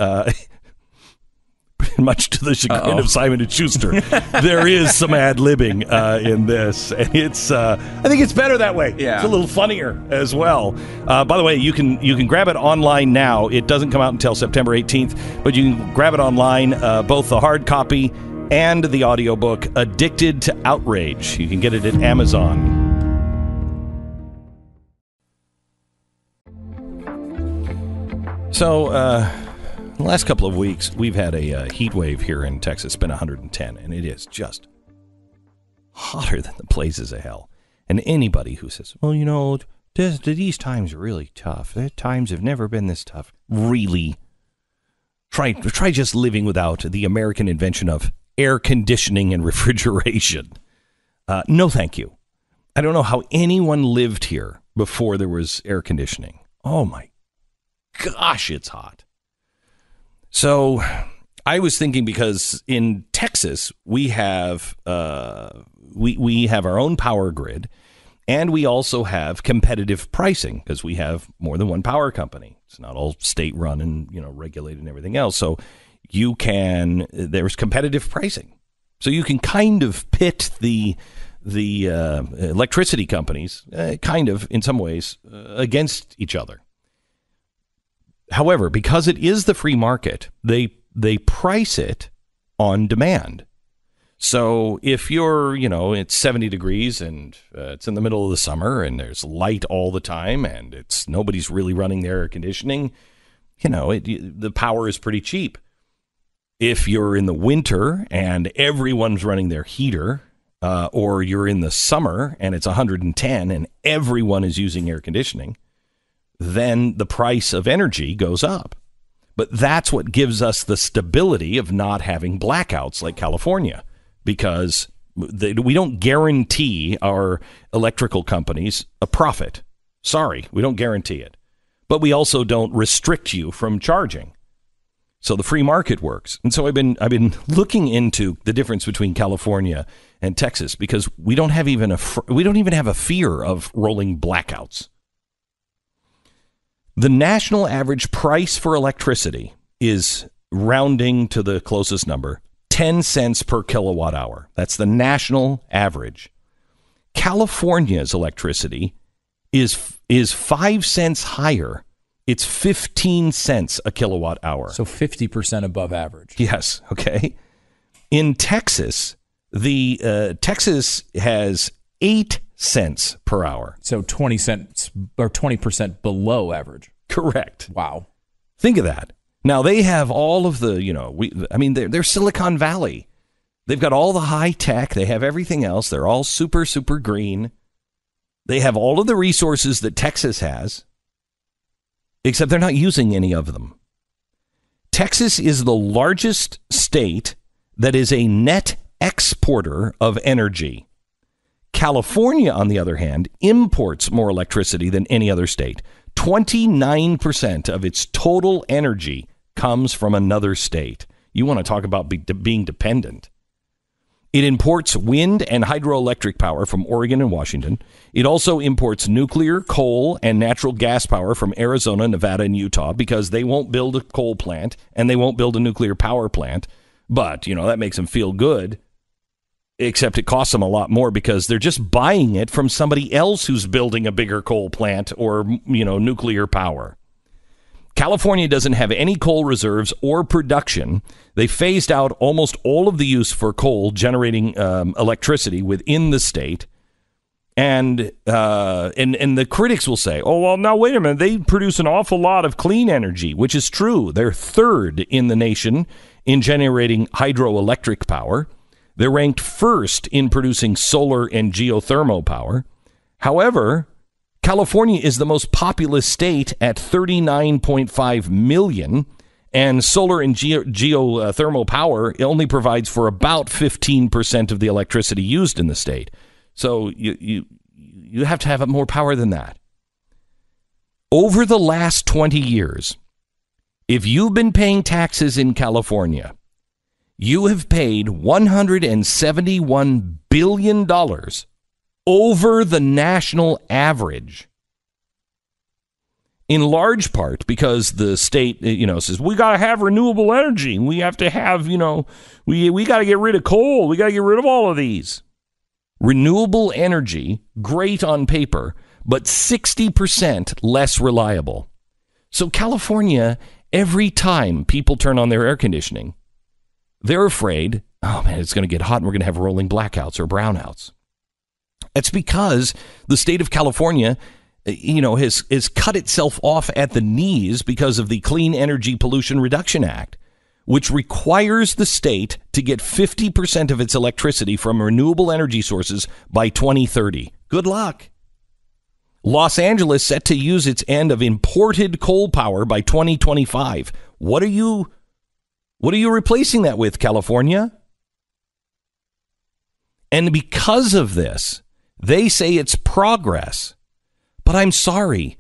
S2: Much to the chagrin of Simon & Schuster, there is some ad-libbing in this. And it's, I think it's better that way.
S3: Yeah.
S2: It's a little funnier as well. By the way, you can grab it online now. It doesn't come out until September 18th, but you can grab it online, both the hard copy and the audiobook, Addicted to Outrage. You can get it at Amazon. So, the last couple of weeks, we've had a heat wave here in Texas. It's been 110, and it is just hotter than the blazes of hell. And anybody who says, well, these times are really tough. The times have never been this tough. Really? Try just living without the American invention of air conditioning and refrigeration. No, thank you. I don't know how anyone lived here before there was air conditioning. Oh my gosh, it's hot. So I was thinking, because in Texas we have we have our own power grid, and we also have competitive pricing because we have more than one power company. It's not all state run and regulated and everything else. So there's competitive pricing. So you can kind of pit the electricity companies, kind of in some ways, against each other. However, because it is the free market, they price it on demand. So if you're, it's 70 degrees and it's in the middle of the summer and there's light all the time and nobody's really running their air conditioning, the power is pretty cheap. If you're in the winter and everyone's running their heater, or you're in the summer and it's 110 and everyone is using air conditioning, then the price of energy goes up. But that's what gives us the stability of not having blackouts like California, because we don't guarantee our electrical companies a profit. Sorry, we don't guarantee it. But we also don't restrict you from charging. So the free market works. And so I've been looking into the difference between California and Texas, because we don't even have a fear of rolling blackouts. The national average price for electricity is, rounding to the closest number, 10 cents per kilowatt hour. That's the national average. California's electricity is 5 cents higher. It's 15 cents a kilowatt hour.
S3: So 50% above average.
S2: Yes. Okay. In Texas, Texas has 8 cents per hour.
S3: So 20 cents or 20% below average.
S2: Correct.
S3: Wow.
S2: Think of that. Now they have all of the, they're Silicon Valley. They've got all the high tech. They have everything else. They're all super, super green. They have all of the resources that Texas has, except they're not using any of them. Texas is the largest state that is a net exporter of energy. California, on the other hand, imports more electricity than any other state. 29% of its total energy comes from another state. You want to talk about being dependent. It imports wind and hydroelectric power from Oregon and Washington. It also imports nuclear, coal, and natural gas power from Arizona, Nevada, and Utah, because they won't build a coal plant and they won't build a nuclear power plant. But, that makes them feel good, except it costs them a lot more because they're just buying it from somebody else who's building a bigger coal plant or, nuclear power. California doesn't have any coal reserves or production. They phased out almost all of the use for coal generating electricity within the state. And the critics will say, oh, well, now, wait a minute. They produce an awful lot of clean energy, which is true. They're third in the nation in generating hydroelectric power. They're ranked first in producing solar and geothermal power. However, California is the most populous state at 39.5 million, and solar and geothermal power only provides for about 15% of the electricity used in the state. So you have to have more power than that. Over the last 20 years, if you've been paying taxes in California, you have paid $171 billion over the national average. In large part because the state, says, we got to have renewable energy. We have to have, we got to get rid of coal. We got to get rid of all of these. Renewable energy, great on paper, but 60% less reliable. So California, every time people turn on their air conditioning, they're afraid, oh man, it's going to get hot and we're going to have rolling blackouts or brownouts. It's because the state of California, has cut itself off at the knees because of the Clean Energy Pollution Reduction Act, which requires the state to get 50% of its electricity from renewable energy sources by 2030. Good luck. Los Angeles set to use its end of imported coal power by 2025. What are you replacing that with, California? And because of this, they say it's progress. But I'm sorry.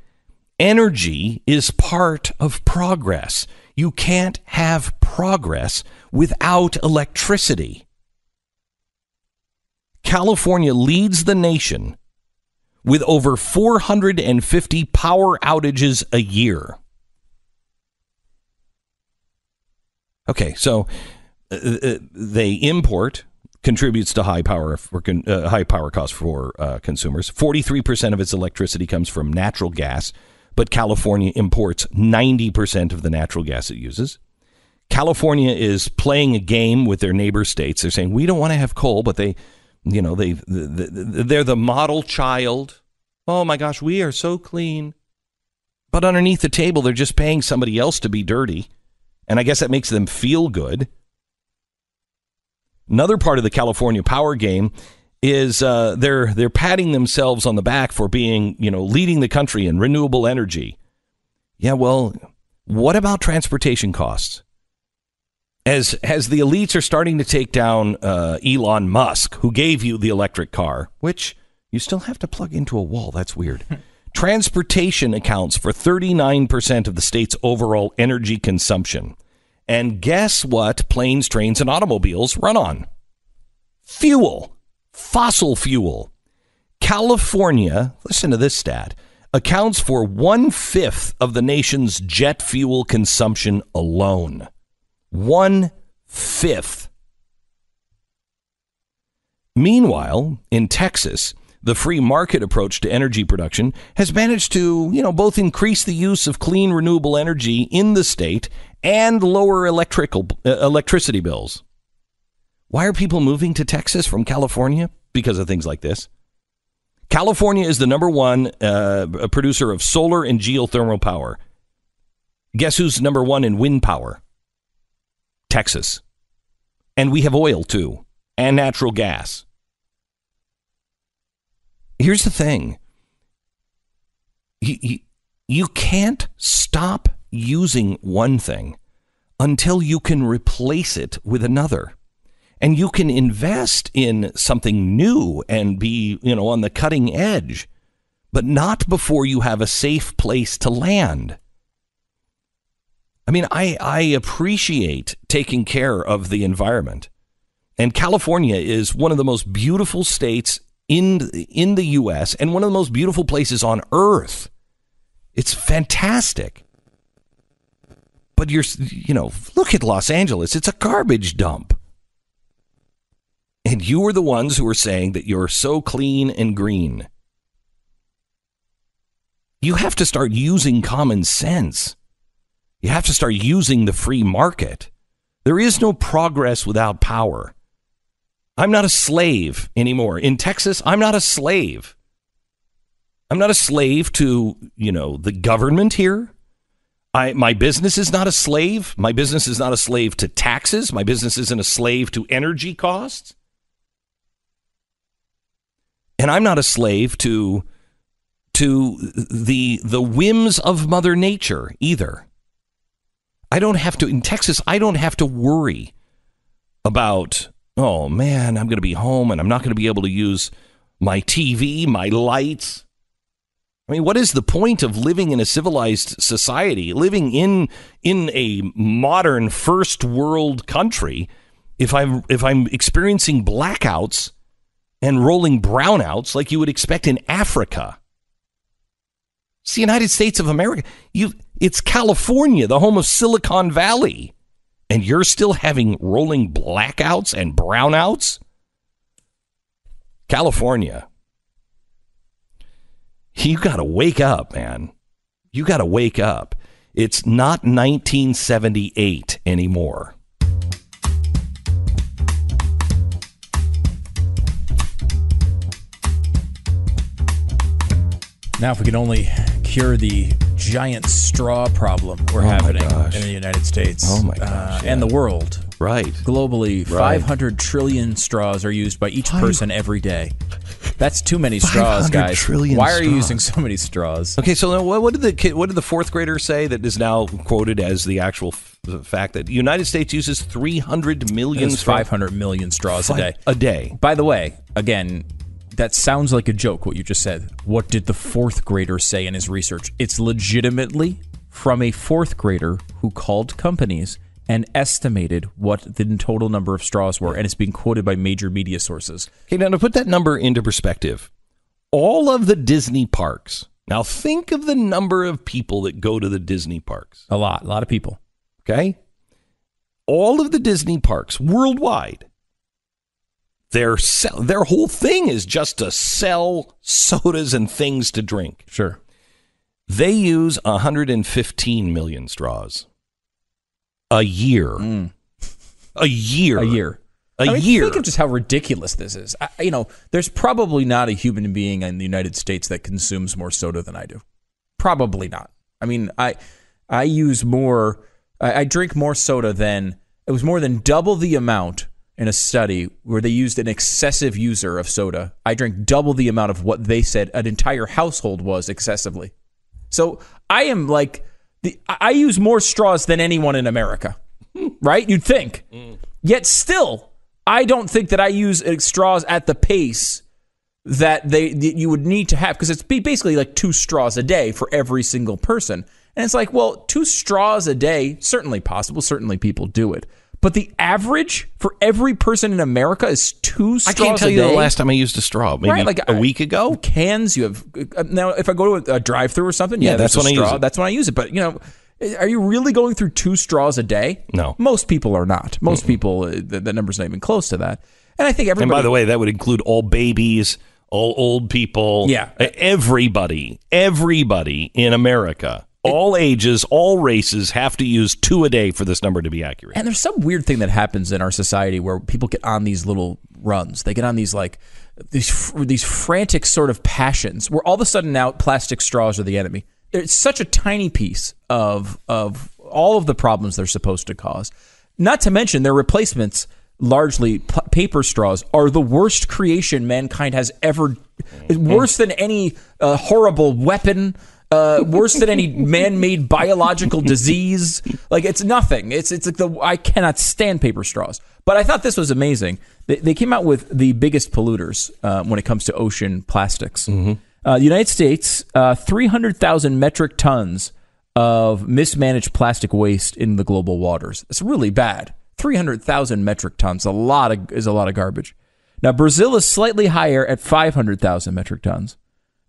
S2: Energy is part of progress. You can't have progress without electricity. California leads the nation with over 450 power outages a year. Okay, so they import, contributes to high power costs for consumers. 43% of its electricity comes from natural gas, but California imports 90% of the natural gas it uses. California is playing a game with their neighbor states. They're saying we don't want to have coal, but they're the model child. Oh my gosh, we are so clean. But underneath the table, they're just paying somebody else to be dirty. And I guess that makes them feel good. Another part of the California power game is they're patting themselves on the back for being, leading the country in renewable energy. Yeah, well, what about transportation costs? As the elites are starting to take down Elon Musk, who gave you the electric car, which you still have to plug into a wall. That's weird. Transportation accounts for 39% of the state's overall energy consumption. And guess what planes, trains, and automobiles run on? Fuel. Fossil fuel. California, listen to this stat, accounts for 1/5 of the nation's jet fuel consumption alone. 1/5. Meanwhile, in Texas, the free market approach to energy production has managed to, both increase the use of clean renewable energy in the state and lower electricity bills. Why are people moving to Texas from California? Because of things like this. California is the number one producer of solar and geothermal power. Guess who's number one in wind power? Texas. And we have oil, too, and natural gas. Here's the thing. You can't stop using one thing until you can replace it with another. And you can invest in something new and be, on the cutting edge, but not before you have a safe place to land. I mean, I appreciate taking care of the environment. And California is one of the most beautiful states in the U.S. and one of the most beautiful places on Earth. It's fantastic. But look at Los Angeles. It's a garbage dump. And you are the ones who are saying that you're so clean and green. You have to start using common sense. You have to start using the free market. There is no progress without power. I'm not a slave anymore. In Texas, I'm not a slave. I'm not a slave to, the government here. My business is not a slave. My business is not a slave to taxes. My business isn't a slave to energy costs. And I'm not a slave to the whims of Mother Nature either. In Texas, I don't have to worry about, oh man, I'm going to be home and I'm not going to be able to use my TV, my lights. I mean, what is the point of living in a civilized society, living in a modern first world country, if I'm experiencing blackouts and rolling brownouts like you would expect in Africa? It's the United States of America. It's California, the home of Silicon Valley. And you're still having rolling blackouts and brownouts? California. You got to wake up, man. You got to wake up. It's not 1978 anymore.
S3: Now, if we can only cure the giant straw problem we're having in the United States and the world.
S2: Right.
S3: Globally, 500 trillion straws are used by each person every day. That's too many straws, guys. Why are you using so many straws?
S2: Okay, so what did the fourth grader say that is now quoted as the actual fact that the United States uses 300 million straws?
S3: 500 million straws a day.
S2: A day.
S3: By the way, again, that sounds like a joke, what you just said. What did the fourth grader say in his research? It's legitimately from a fourth grader who called companies and estimated what the total number of straws were, and it's being quoted by major media sources.
S2: Okay, now to put that number into perspective, all of the Disney parks, now think of the number of people that go to the Disney parks.
S3: A lot of people.
S2: Okay? All of the Disney parks worldwide, their whole thing is just to sell sodas and things to drink.
S3: Sure.
S2: They use 115 million straws a year. A year.
S3: A year.
S2: A year.
S3: Think of just how ridiculous this is. There's probably not a human being in the United States that consumes more soda than I do. Probably not. I mean, I use more. I drink more soda than it was more than double the amount in a study where they used an excessive user of soda. I drink double the amount of what they said an entire household was excessively. So I am like I use more straws than anyone in America, right? You'd think. Yet still, I don't think that I use straws at the pace that you would need to have, because it's basically like 2 straws a day for every single person. And it's like, well, 2 straws a day, certainly possible. Certainly people do it. But the average for every person in America is 2 straws a day.
S2: I can't tell you the last time I used a straw. Maybe
S3: right, like
S2: a week ago.
S3: Cans, you have. Now, if I go to a drive-through or something,
S2: that's when I use it.
S3: That's when I use it. But, are you really going through 2 straws a day?
S2: No.
S3: Most people are not. Most people, the number's not even close to that. And I think everybody...
S2: And by the way, that would include all babies, all old people.
S3: Yeah.
S2: Everybody in America, all ages, all races have to use 2 a day for this number to be accurate.
S3: And there's some weird thing that happens in our society where people get on these little runs. They get on these these frantic sort of passions where all of a sudden now plastic straws are the enemy. It's such a tiny piece of all of the problems they're supposed to cause. Not to mention their replacements, largely paper straws, are the worst creation mankind has ever. Worse than any horrible weapon. Worse than any man-made biological disease. Like, it's nothing. It's like I cannot stand paper straws. But I thought this was amazing. They came out with the biggest polluters when it comes to ocean plastics. Mm-hmm. The United States, 300,000 metric tons of mismanaged plastic waste in the global waters. It's really bad. 300,000 metric tons is a lot of garbage. Now, Brazil is slightly higher at 500,000 metric tons.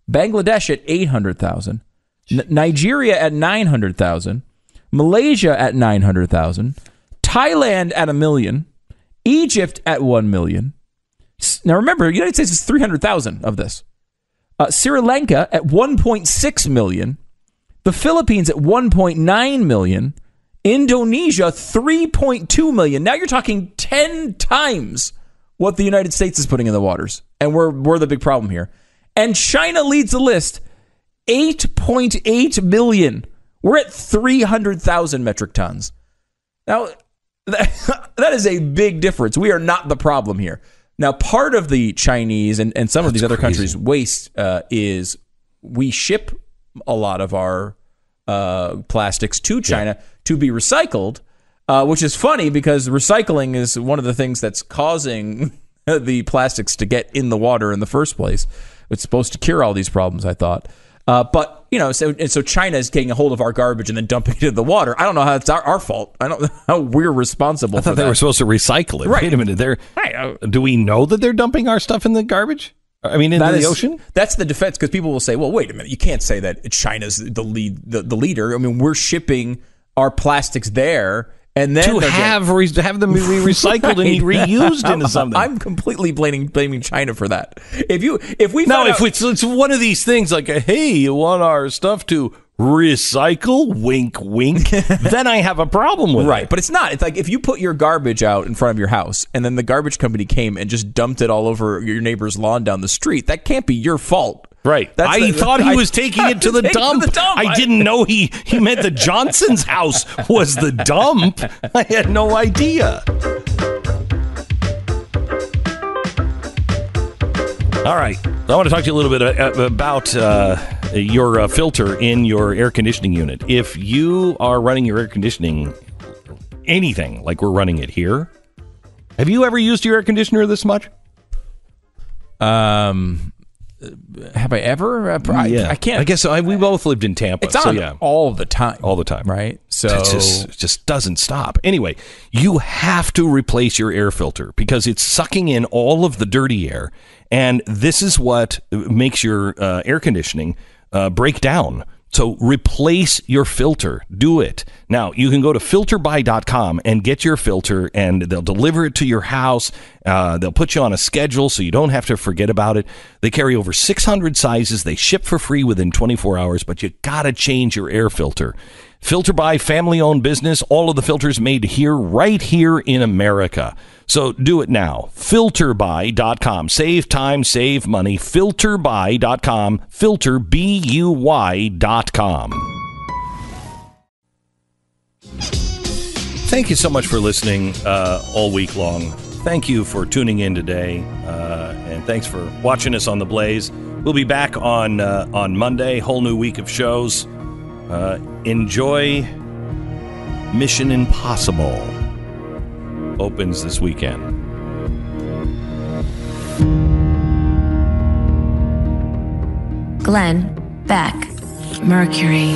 S3: Bangladesh at 800,000. Nigeria at 900,000. Malaysia at 900,000. Thailand at 1 million. Egypt at 1 million. Now, remember, the United States is 300,000 of this. Sri Lanka at 1.6 million, the Philippines at 1.9 million, Indonesia 3.2 million. Now you're talking 10 times what the United States is putting in the waters, and we're the big problem here. And China leads the list, 8.8 million. We're at 300,000 metric tons. Now that is a big difference. We are not the problem here. Now, part of the Chinese and some of these other countries' waste is we ship a lot of our plastics to China to be recycled, which is funny because recycling is one of the things that's causing the plastics to get in the water in the first place. It's supposed to cure all these problems, I thought. But, so China is getting a hold of our garbage and then dumping it in the water. I don't know how it's our fault. I don't know how we're responsible for that.
S2: I thought they were supposed to recycle it. Right. Wait a minute. Do we know that they're dumping our stuff in the garbage? I mean, into the ocean?
S3: That's the defense, because people will say, well, wait a minute. You can't say that China's the leader. I mean, we're shipping our plastics there. And then
S2: to have them be recycled and reused into something.
S3: I'm completely blaming China for that. If
S2: it's one of these things like, hey, you want our stuff to recycle? Wink, wink. Then I have a problem with it.
S3: Right, but it's not. It's like if you put your garbage out in front of your house and then the garbage company came and just dumped it all over your neighbor's lawn down the street, that can't be your fault.
S2: Right. I thought he was taking it to the dump. I didn't know he meant the Johnson's house was the dump. I had no idea. All right. I want to talk to you a little bit about your filter in your air conditioning unit. If you are running your air conditioning, anything like we're running it here, have you ever used your air conditioner this much?
S3: Have I ever? I can't.
S2: I guess we both lived in Tampa.
S3: It's on all the time.
S2: All the time.
S3: Right? So
S2: it just doesn't stop. Anyway, you have to replace your air filter because it's sucking in all of the dirty air. And this is what makes your air conditioning break down. So replace your filter. Do it. Now, you can go to filterbuy.com and get your filter, and they'll deliver it to your house. They'll put you on a schedule so you don't have to forget about it. They carry over 600 sizes. They ship for free within 24 hours, but you got to change your air filter. FilterBuy, family-owned business. All of the filters made here, right here in America. So do it now. Filterbuy.com. Save time, save money. Filterbuy.com. Filterbuy.com. Thank you so much for listening all week long. Thank you for tuning in today, and thanks for watching us on The Blaze. We'll be back on Monday. Whole new week of shows. Enjoy Mission Impossible. Opens this weekend.
S1: Glenn Beck, Mercury.